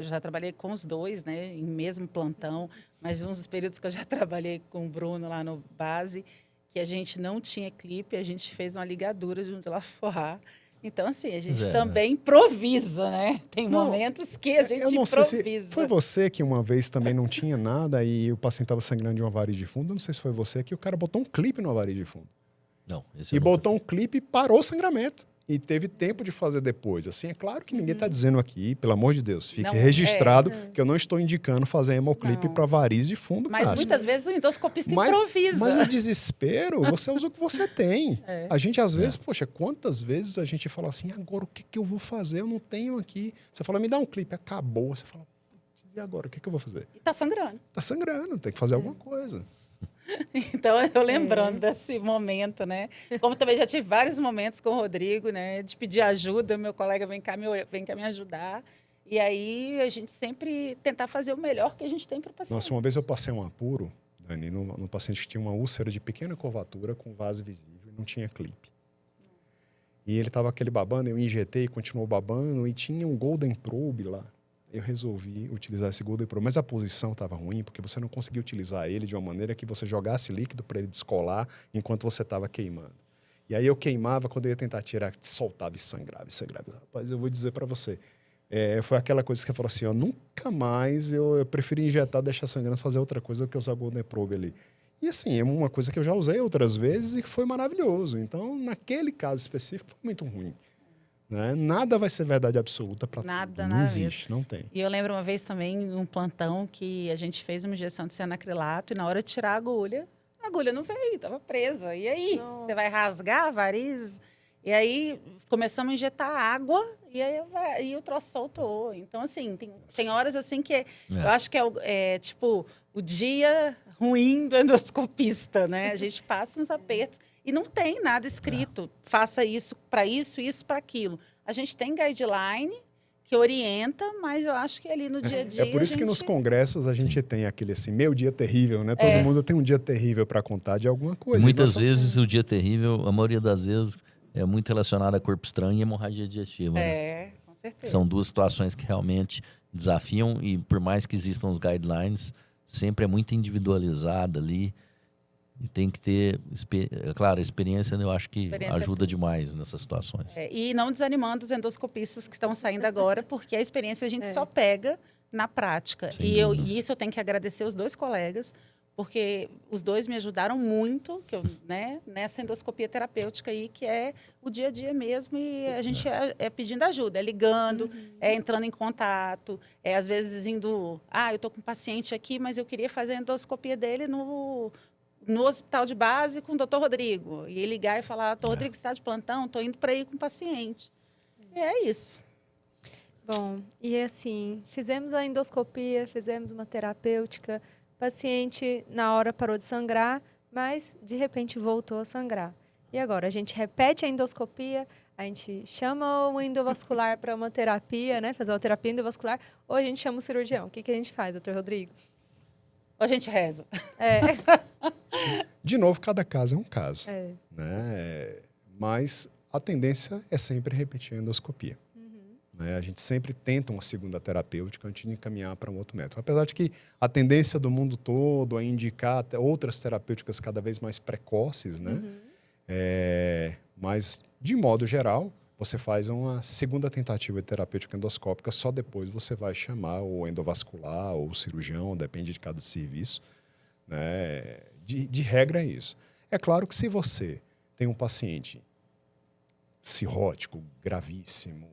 já trabalhei com os dois, né, em mesmo plantão, mas um dos períodos que eu já trabalhei com o Bruno lá no base, que a gente não tinha clipe, a gente fez uma ligadura de um de Lafoire. Então, assim, a gente também improvisa, né? Tem momentos que a gente improvisa. Sei se foi você que uma vez também não tinha nada e o paciente estava sangrando de uma varizes de fundo. Eu não sei se foi você que o cara botou um clipe numa varizes de fundo. Não, e botou um clipe e parou o sangramento. E teve tempo de fazer depois. Assim, é claro que ninguém está dizendo aqui, pelo amor de Deus, fique registrado que eu não estou indicando fazer hemoclipe para varizes de fundo. Mas muitas vezes o endoscopista improvisa. Mas no desespero, você usa o que você tem. A gente, às vezes, poxa, quantas vezes a gente fala assim, agora o que eu vou fazer? Eu não tenho aqui. Você fala, me dá um clipe, acabou. Você fala, e agora, o que eu vou fazer? E tá sangrando. Tá sangrando, tem que fazer alguma coisa. Então, eu lembrando desse momento, né? Como também já tive vários momentos com o Rodrigo, né? De pedir ajuda, meu colega vem cá me ajudar. E aí, a gente sempre tentar fazer o melhor que a gente tem para o paciente. Nossa, uma vez eu passei um apuro, Dani, no paciente que tinha uma úlcera de pequena curvatura com vaso visível e não tinha clipe. E ele estava aquele babando, eu injetei e continuou babando e tinha um Golden Probe lá. Eu resolvi utilizar esse Golden Probe, mas a posição estava ruim, porque você não conseguia utilizar ele de uma maneira que você jogasse líquido para ele descolar enquanto você estava queimando. E aí eu queimava, quando eu ia tentar tirar, soltava e sangrava. Rapaz, eu vou dizer para você, foi aquela coisa que eu falei assim, nunca mais eu prefiro injetar, deixar sangrando, fazer outra coisa do que usar o Golden Probe ali. E assim, é uma coisa que eu já usei outras vezes e que foi maravilhoso. Então, naquele caso específico, foi muito ruim. Né? Nada vai ser verdade absoluta para tudo. Não existe, não tem. E eu lembro uma vez também, num plantão, que a gente fez uma injeção de cianacrilato e na hora de tirar a agulha não veio, estava presa. E aí? Não. Você vai rasgar a variz? E aí começamos a injetar água e aí o troço soltou. Então, assim, tem horas assim que eu acho que é tipo o dia ruim do endoscopista, né? A gente passa uns apertos. E não tem nada escrito, faça isso para aquilo. A gente tem guideline que orienta, mas eu acho que ali no dia a dia... É por isso que nos congressos a gente tem aquele assim, meu dia terrível, né? Todo mundo tem um dia terrível para contar de alguma coisa. E muitas vezes o dia terrível, a maioria das vezes, é muito relacionado a corpo estranho e hemorragia digestiva. Né? Com certeza. São duas situações que realmente desafiam e por mais que existam os guidelines, sempre é muito individualizada ali. E tem que ter, claro, a experiência eu acho que ajuda demais nessas situações. E não desanimando os endoscopistas que estão saindo agora, porque a experiência a gente só pega na prática. E isso eu tenho que agradecer os dois colegas, porque os dois me ajudaram muito nessa endoscopia terapêutica aí, que é o dia a dia mesmo, e a gente é pedindo ajuda, ligando, entrando em contato, às vezes indo, eu estou com um paciente aqui, mas eu queria fazer a endoscopia dele no hospital de base com o doutor Rodrigo. E ele ligar e falar, doutor Rodrigo, você está de plantão? Estou indo para ir com o paciente. E é isso. Bom, e assim, fizemos a endoscopia, fizemos uma terapêutica, o paciente na hora parou de sangrar, mas de repente voltou a sangrar. E agora, a gente repete a endoscopia, a gente chama o endovascular para uma terapia, né? Fazer uma terapia endovascular, ou a gente chama o cirurgião. O que que a gente faz, doutor Rodrigo? Ou a gente reza. De novo, cada caso é um caso. É. Né? Mas a tendência é sempre repetir a endoscopia. Né? A gente sempre tenta uma segunda terapêutica antes de encaminhar para um outro método. Apesar de que a tendência do mundo todo é indicar até outras terapêuticas cada vez mais precoces, né? Mas, de modo geral, você faz uma segunda tentativa de terapêutica endoscópica, só depois você vai chamar o endovascular ou o cirurgião, depende de cada serviço. Né? De regra é isso. É claro que se você tem um paciente cirrótico, gravíssimo,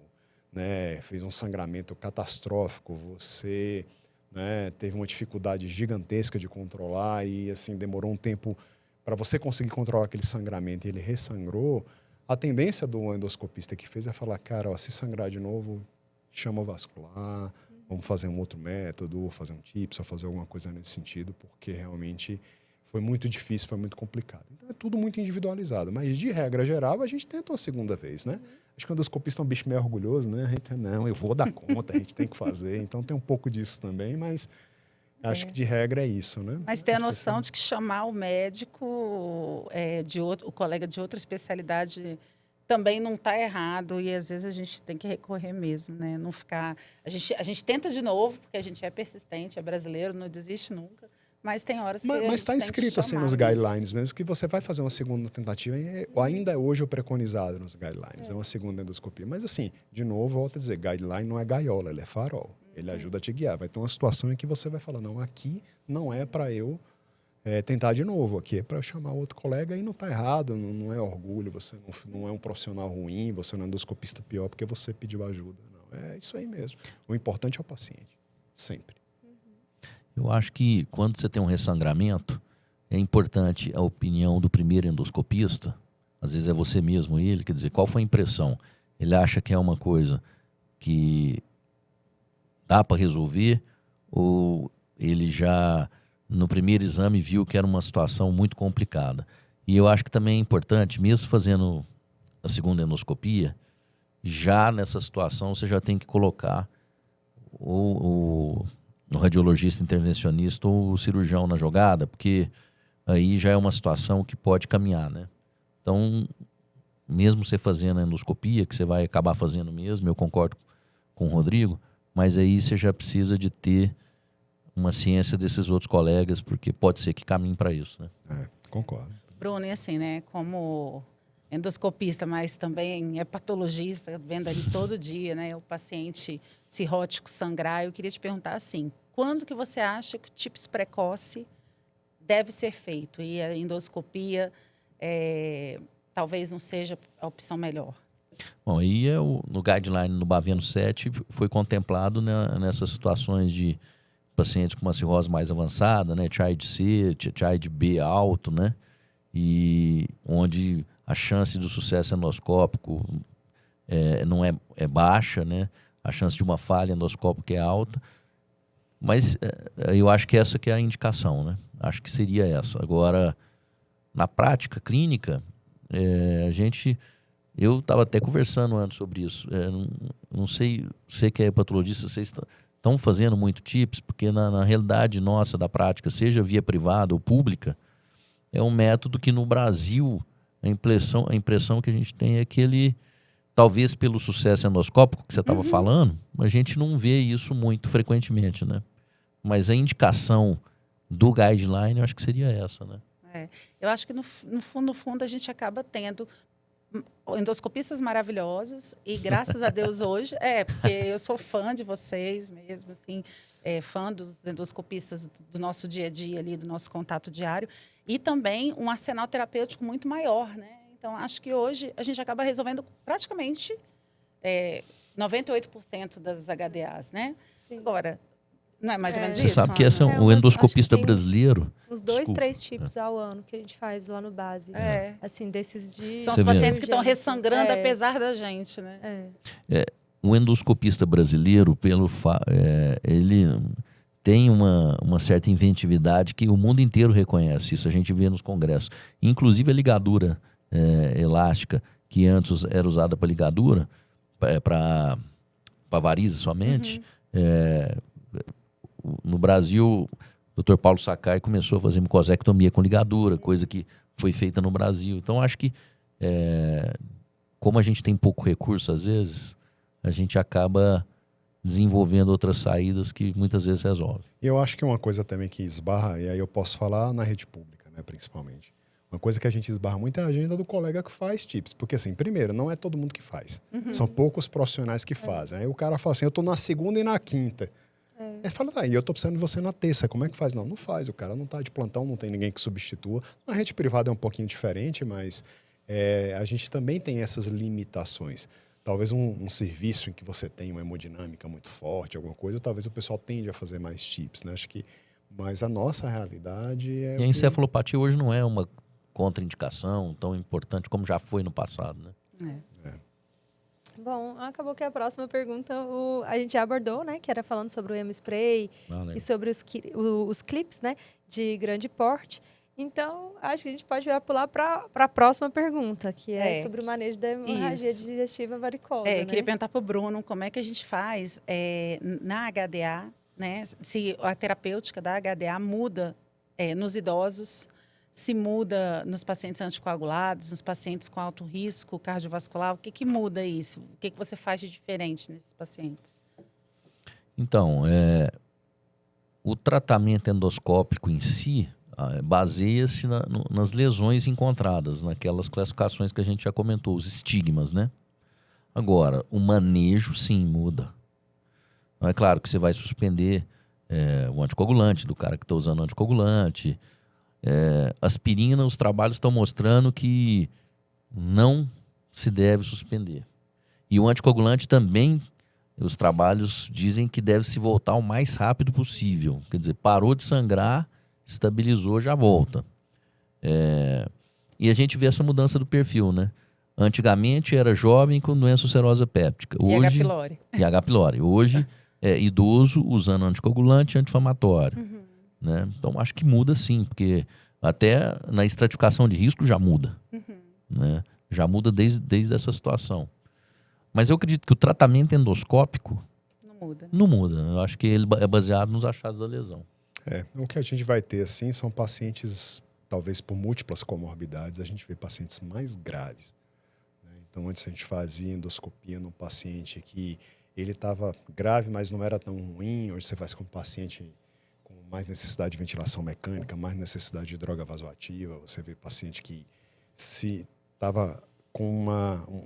né, fez um sangramento catastrófico, você, né, teve uma dificuldade gigantesca de controlar e assim demorou um tempo para você conseguir controlar aquele sangramento e ele ressangrou, a tendência do endoscopista que fez é falar, cara, ó, se sangrar de novo, chama o vascular, vamos fazer um outro método, fazer um TIPS, ou fazer alguma coisa nesse sentido, porque realmente foi muito difícil, foi muito complicado. Então é tudo muito individualizado, mas de regra geral a gente tenta uma segunda vez, né? Acho que o endoscopista é um bicho meio orgulhoso, né? A gente, não, eu vou dar conta, a gente tem que fazer. Então tem um pouco disso também, mas acho que de regra é isso, né? Mas ter a noção de que chamar o médico, o colega de outra especialidade também não está errado e às vezes a gente tem que recorrer mesmo, né? Não ficar... A gente tenta de novo, porque a gente é persistente, é brasileiro, não desiste nunca. Mas tem horas que Mas está escrito assim nos guidelines mesmo, que você vai fazer uma segunda tentativa, e ainda é hoje o preconizado nos guidelines, é uma segunda endoscopia. Mas assim, de novo, volto a dizer, guideline não é gaiola, ele é farol. Ele ajuda a te guiar. Vai ter uma situação em que você vai falar, não, aqui não é para eu tentar de novo, aqui é para eu chamar outro colega e não está errado, não é orgulho, você não é um profissional ruim, você não é um endoscopista pior porque você pediu ajuda. Não, é isso aí mesmo. O importante é o paciente, sempre. Eu acho que quando você tem um ressangramento, é importante a opinião do primeiro endoscopista, às vezes é você mesmo ele, quer dizer, qual foi a impressão? Ele acha que é uma coisa que dá para resolver ou ele já no primeiro exame viu que era uma situação muito complicada? E eu acho que também é importante, mesmo fazendo a segunda endoscopia, já nessa situação você já tem que colocar o radiologista intervencionista ou o cirurgião na jogada, porque aí já é uma situação que pode caminhar, né? Então, mesmo você fazendo a endoscopia, que você vai acabar fazendo mesmo, eu concordo com o Rodrigo, mas aí você já precisa de ter uma ciência desses outros colegas, porque pode ser que caminhe para isso, né? Concordo. Bruno, e assim, né, como endoscopista, mas também é patologista, vendo ali todo dia, né, o paciente cirrótico sangrar, eu queria te perguntar assim, quando que você acha que o TIPS precoce deve ser feito? E a endoscopia talvez não seja a opção melhor? Bom, aí no guideline, no Baveno 7, foi contemplado, né, nessas situações de pacientes com uma cirrose mais avançada, né, TIAD C, TIAD B alto, né, e onde a chance do sucesso endoscópico não é baixa, né, a chance de uma falha endoscópica é alta, mas eu acho que essa que é a indicação, né, acho que seria essa. Agora, na prática clínica, eu estava até conversando antes sobre isso, não sei, você que é patologista, vocês estão fazendo muito TIPS, porque na realidade nossa da prática, seja via privada ou pública, é um método que no Brasil a impressão que a gente tem é que ele, talvez pelo sucesso endoscópico que você estava falando, a gente não vê isso muito frequentemente, né? Mas a indicação do guideline eu acho que seria essa, né? Eu acho que no fundo a gente acaba tendo endoscopistas maravilhosos e graças a Deus hoje, porque eu sou fã de vocês mesmo, assim, fã dos endoscopistas do nosso dia a dia ali, do nosso contato diário, e também um arsenal terapêutico muito maior, né? Então, acho que hoje a gente acaba resolvendo praticamente 98% das HDAs, né? Sim. Agora, não é mais ou menos Você isso? sabe que esse é o endoscopista brasileiro... Uns 2, 3 TIPS ao ano que a gente faz lá no base. Assim, desses de... São os pacientes que estão ressangrando apesar da gente, né? O endoscopista brasileiro, ele tem uma certa inventividade que o mundo inteiro reconhece. Isso a gente vê nos congressos. Inclusive a ligadura elástica, que antes era usada para ligadura, para varizes somente, no Brasil, o Dr. Paulo Sakai começou a fazer mucosectomia com ligadura, coisa que foi feita no Brasil. Então, acho que, como a gente tem pouco recurso, às vezes, a gente acaba desenvolvendo outras saídas que muitas vezes resolvem. E eu acho que uma coisa também que esbarra, e aí eu posso falar na rede pública, né, principalmente. Uma coisa que a gente esbarra muito é a agenda do colega que faz TIPS. Porque, assim, primeiro, não é todo mundo que faz. São poucos profissionais que fazem. Aí o cara fala assim, eu tô na segunda e na quinta. Ele fala, tá, e eu tô precisando de você na terça, como é que faz? Não, não faz, o cara não tá de plantão, não tem ninguém que substitua. Na rede privada é um pouquinho diferente, mas a gente também tem essas limitações. Talvez um serviço em que você tem uma hemodinâmica muito forte, alguma coisa, talvez o pessoal tende a fazer mais TIPS, né? Acho que, mas a nossa realidade é... E a encefalopatia hoje não é uma contraindicação tão importante como já foi no passado, né? Bom, acabou que a próxima pergunta a gente já abordou, né? Que era falando sobre o hemispray e sobre os clips, né? De grande porte. Então, acho que a gente pode pular para a próxima pergunta, que é sobre o manejo da hemorragia digestiva varicosa. Eu queria perguntar para o Bruno como é que a gente faz na HDA, né? Se a terapêutica da HDA muda nos idosos, se muda nos pacientes anticoagulados, nos pacientes com alto risco cardiovascular, o que muda isso? O que você faz de diferente nesses pacientes? Então, o tratamento endoscópico em si baseia-se nas lesões encontradas, naquelas classificações que a gente já comentou, os estigmas, né? Agora, o manejo, sim, muda. Não é claro que você vai suspender o anticoagulante, do cara que está usando anticoagulante. Aspirina, os trabalhos estão mostrando que não se deve suspender. E o anticoagulante também, os trabalhos dizem que deve se voltar o mais rápido possível. Quer dizer, parou de sangrar, estabilizou, já volta. E a gente vê essa mudança do perfil, né? Antigamente era jovem com doença ulcerosa péptica. Hoje, e H. pylori. E H. pylori. Hoje é idoso usando anticoagulante e anti-inflamatório. Né? Então, acho que muda sim, porque até na estratificação de risco já muda. Né? Já muda desde essa situação. Mas eu acredito que o tratamento endoscópico não muda. Eu acho que ele é baseado nos achados da lesão. O que a gente vai ter, assim, são pacientes, talvez por múltiplas comorbidades, a gente vê pacientes mais graves. Né? Então, antes a gente fazia endoscopia num paciente que ele estava grave, mas não era tão ruim. Hoje você faz com um paciente com mais necessidade de ventilação mecânica, mais necessidade de droga vasoativa. Você vê paciente que se estava com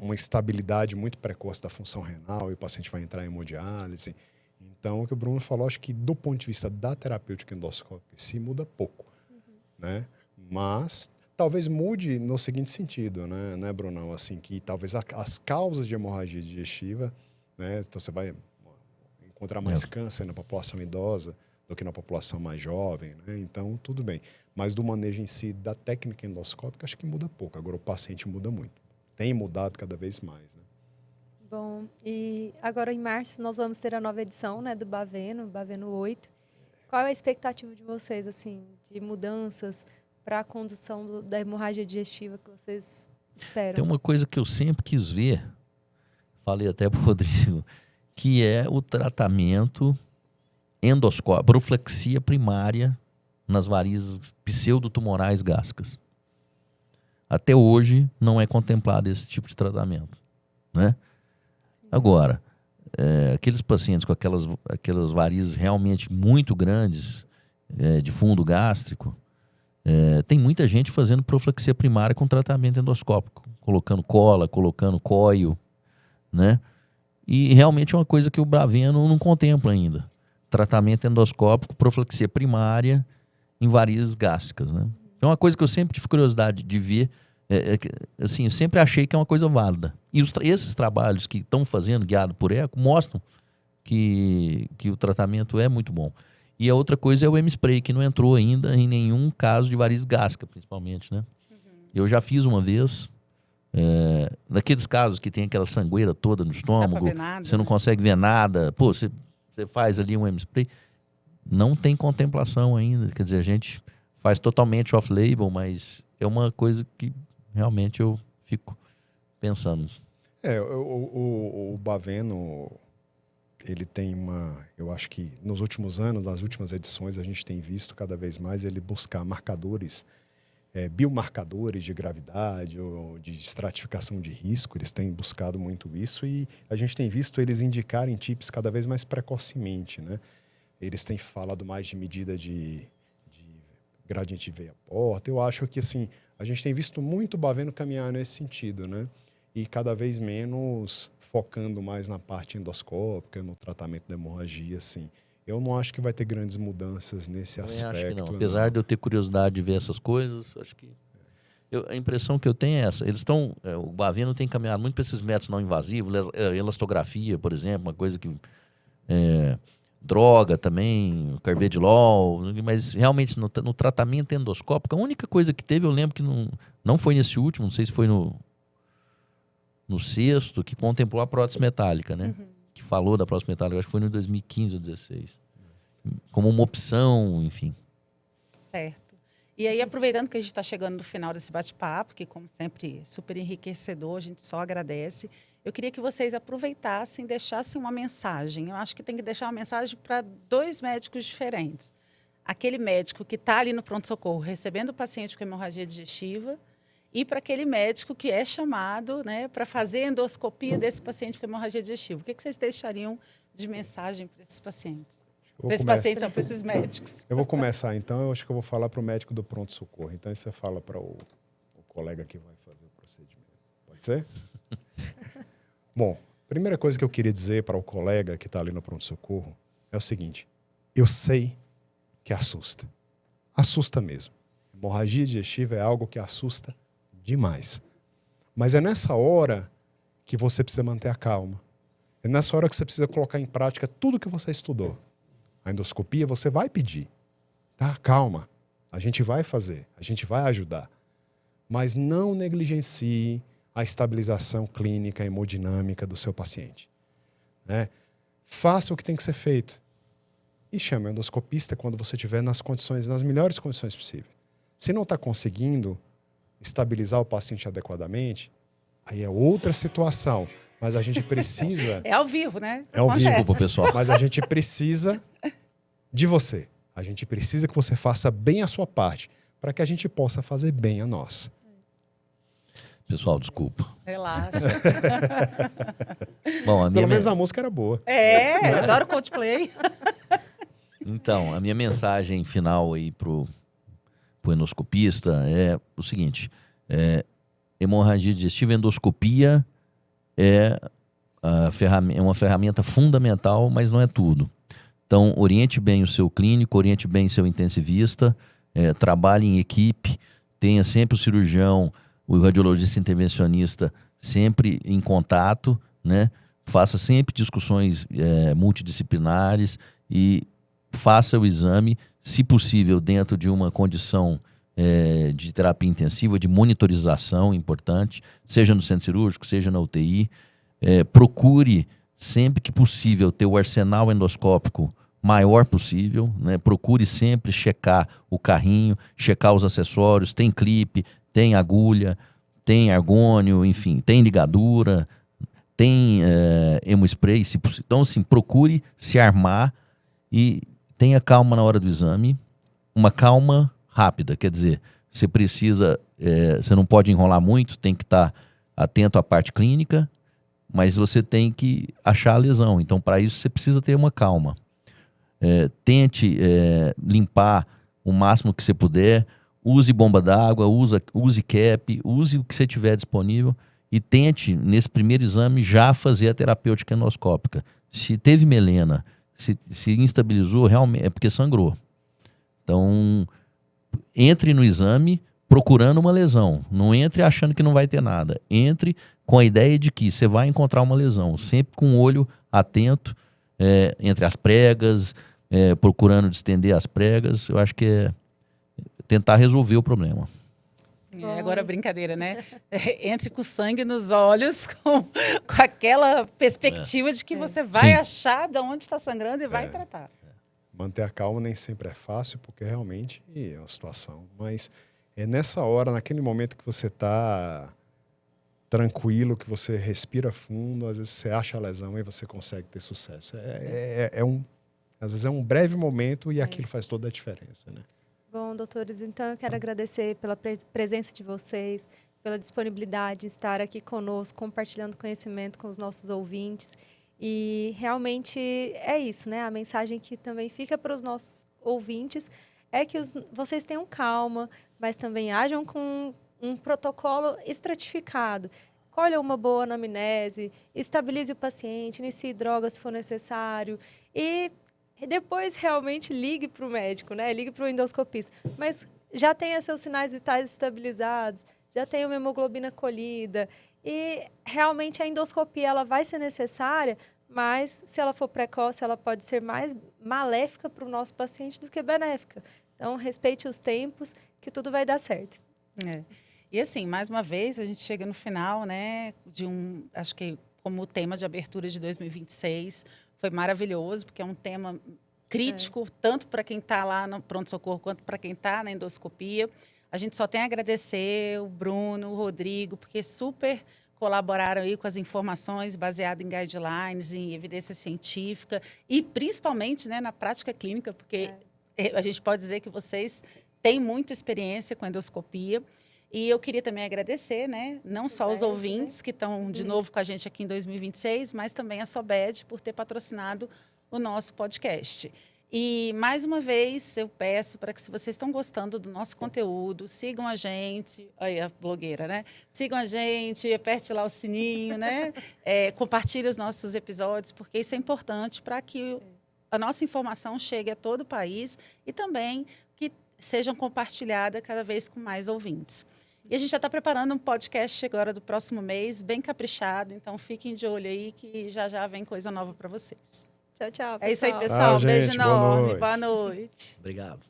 uma estabilidade muito precoce da função renal e o paciente vai entrar em hemodiálise. Então, o que o Bruno falou, acho que do ponto de vista da terapêutica endoscópica, se muda pouco, né? Mas talvez mude no seguinte sentido, né, Brunão? Assim, que talvez as causas de hemorragia digestiva, né? Então, você vai encontrar mais câncer na população idosa do que na população mais jovem, né? Então, tudo bem. Mas do manejo em si, da técnica endoscópica, acho que muda pouco. Agora, o paciente muda muito. Tem mudado cada vez mais, né? Bom, e agora em março nós vamos ter a nova edição, né, do Baveno 8. Qual é a expectativa de vocês, assim, de mudanças para a condução da hemorragia digestiva que vocês esperam? Tem uma coisa que eu sempre quis ver, falei até para o Rodrigo, que é o tratamento endoscópico, profilaxia primária nas varizes pseudotumorais gástricas. Até hoje não é contemplado esse tipo de tratamento, né? Agora, aqueles pacientes com aquelas varizes realmente muito grandes, de fundo gástrico, tem muita gente fazendo profilaxia primária com tratamento endoscópico, colocando cola, colocando coil, né? E realmente é uma coisa que o Baveno não contempla ainda. Tratamento endoscópico, profilaxia primária em varizes gástricas, né? É uma coisa que eu sempre tive curiosidade de ver. Assim, eu sempre achei que é uma coisa válida. E esses trabalhos que estão fazendo, guiado por eco, mostram que o tratamento é muito bom. E a outra coisa é o hemispray, que não entrou ainda em nenhum caso de varizes gástrica, principalmente, né? Eu já fiz uma vez, naqueles casos que tem aquela sangueira toda no estômago, você não consegue ver nada, pô, você faz ali um hemispray, não tem contemplação ainda, quer dizer, a gente faz totalmente off-label, mas é uma coisa que realmente eu fico pensando. O Baveno, ele tem eu acho que nos últimos anos, nas últimas edições, a gente tem visto cada vez mais ele buscar marcadores, biomarcadores de gravidade ou de estratificação de risco. Eles têm buscado muito isso e a gente tem visto eles indicarem TIPs cada vez mais precocemente, né? Eles têm falado mais de medida de gradiente de veia-porta. Eu acho que, assim, a gente tem visto muito o Baveno caminhar nesse sentido, né? E cada vez menos focando mais na parte endoscópica, no tratamento da hemorragia, assim. Eu não acho que vai ter grandes mudanças nesse aspecto. Acho que não. Apesar de eu ter curiosidade de ver essas coisas, acho que... a impressão que eu tenho é essa. Eles estão... o Baveno tem caminhado muito para esses métodos não invasivos, elastografia, por exemplo, uma coisa que... droga também, carvedilol, mas realmente no tratamento endoscópico, a única coisa que teve, eu lembro que não foi nesse último, não sei se foi no sexto, que contemplou a prótese metálica, né? Uhum. Que falou da prótese metálica, acho que foi no 2015 ou 2016. Como uma opção, enfim. Certo. E aí, aproveitando que a gente está chegando no final desse bate-papo, que, como sempre, super enriquecedor, a gente só agradece, eu queria que vocês aproveitassem e deixassem uma mensagem. Eu acho que tem que deixar uma mensagem para 2 médicos diferentes. Aquele médico que está ali no pronto-socorro recebendo o paciente com hemorragia digestiva e para aquele médico que é chamado, né, para fazer a endoscopia desse paciente com hemorragia digestiva. O que vocês deixariam de mensagem para esses pacientes? Para esses pacientes, não, para esses médicos. Eu vou começar, então. Eu acho que eu vou falar para o médico do pronto-socorro. Então, você fala para o colega que vai fazer o procedimento. Pode ser? Bom, primeira coisa que eu queria dizer para o colega que está ali no pronto-socorro é o seguinte. Eu sei que assusta. Assusta mesmo. Hemorragia digestiva é algo que assusta demais. Mas é nessa hora que você precisa manter a calma. É nessa hora que você precisa colocar em prática tudo que você estudou. A endoscopia você vai pedir. Tá? Calma. A gente vai fazer. A gente vai ajudar. Mas não negligencie a estabilização clínica e hemodinâmica do seu paciente. Né? Faça o que tem que ser feito. E chame o endoscopista quando você estiver nas melhores condições possíveis. Se não está conseguindo estabilizar o paciente adequadamente, aí é outra situação. Mas a gente precisa... É ao vivo, né? É ao vivo, pro pessoal. Mas a gente precisa de você. A gente precisa que você faça bem a sua parte para que a gente possa fazer bem a nossa. Pessoal, desculpa. Relaxa. Bom, Pelo menos a música era boa. Eu adoro Coldplay. Então, a minha mensagem final aí pro endoscopista é o seguinte: hemorragia digestiva, endoscopia é uma ferramenta fundamental, mas não é tudo. Então, oriente bem o seu clínico, oriente bem o seu intensivista, trabalhe em equipe, tenha sempre o cirurgião, o radiologista intervencionista sempre em contato, né? Faça sempre discussões multidisciplinares e faça o exame, se possível, dentro de uma condição de terapia intensiva, de monitorização importante, seja no centro cirúrgico, seja na UTI. Procure, sempre que possível, ter o arsenal endoscópico maior possível, né? Procure sempre checar o carrinho, checar os acessórios, tem clipe, tem agulha, tem argônio, enfim, tem ligadura, tem hemospray, se possível. Então, assim, procure se armar e tenha calma na hora do exame, uma calma rápida, quer dizer, você precisa, você não pode enrolar muito, tem que estar atento à parte clínica, mas você tem que achar a lesão, então para isso você precisa ter uma calma. Tente limpar o máximo que você puder, use bomba d'água, use cap, use o que você tiver disponível e tente, nesse primeiro exame, já fazer a terapêutica endoscópica. Se teve melena, se instabilizou, realmente é porque sangrou. Então, entre no exame procurando uma lesão. Não entre achando que não vai ter nada. Entre com a ideia de que você vai encontrar uma lesão. Sempre com o olho atento entre as pregas, procurando distender as pregas. Eu acho que é tentar resolver o problema. Agora brincadeira, né? Entre com sangue nos olhos, com aquela perspectiva de que você vai achar de onde está sangrando e vai tratar. Manter a calma nem sempre é fácil, porque realmente é uma situação. Mas É nessa hora, naquele momento que você está tranquilo, que você respira fundo, às vezes você acha a lesão e você consegue ter sucesso. Às vezes é um breve momento e aquilo faz toda a diferença, né? Bom, doutores, então eu quero agradecer pela presença de vocês, pela disponibilidade de estar aqui conosco, compartilhando conhecimento com os nossos ouvintes. E realmente é isso, né? A mensagem que também fica para os nossos ouvintes é que vocês tenham calma, mas também ajam com um protocolo estratificado. Colha uma boa anamnese, estabilize o paciente, inicie drogas se for necessário e depois realmente ligue para o médico, né? Ligue para o endoscopista. Mas já tenha seus sinais vitais estabilizados, já tenha uma hemoglobina colhida e realmente a endoscopia ela vai ser necessária, mas se ela for precoce, ela pode ser mais maléfica para o nosso paciente do que benéfica. Então, respeite os tempos, que tudo vai dar certo. E assim, mais uma vez, a gente chega no final, né, acho que como o tema de abertura de 2026 foi maravilhoso, porque é um tema crítico, tanto para quem está lá no pronto-socorro, quanto para quem está na endoscopia. A gente só tem a agradecer o Bruno, o Rodrigo, porque super colaboraram aí com as informações baseadas em guidelines, em evidência científica e principalmente, né, na prática clínica, porque a gente pode dizer que vocês têm muita experiência com endoscopia. E eu queria também agradecer, né, não só os ouvintes que estão de novo com a gente aqui em 2026, mas também a Sobed por ter patrocinado o nosso podcast. E, mais uma vez, eu peço para que, se vocês estão gostando do nosso conteúdo, sigam a gente, aí a blogueira, né? Sigam a gente, aperte lá o sininho, né? Compartilhe os nossos episódios, porque isso é importante para que a nossa informação chegue a todo o país e também que sejam compartilhadas cada vez com mais ouvintes. E a gente já está preparando um podcast agora do próximo mês, bem caprichado, então fiquem de olho aí que já vem coisa nova para vocês. Tchau, tchau, pessoal. É isso aí, pessoal. Gente, Beijo enorme. boa noite. Boa noite. Obrigado.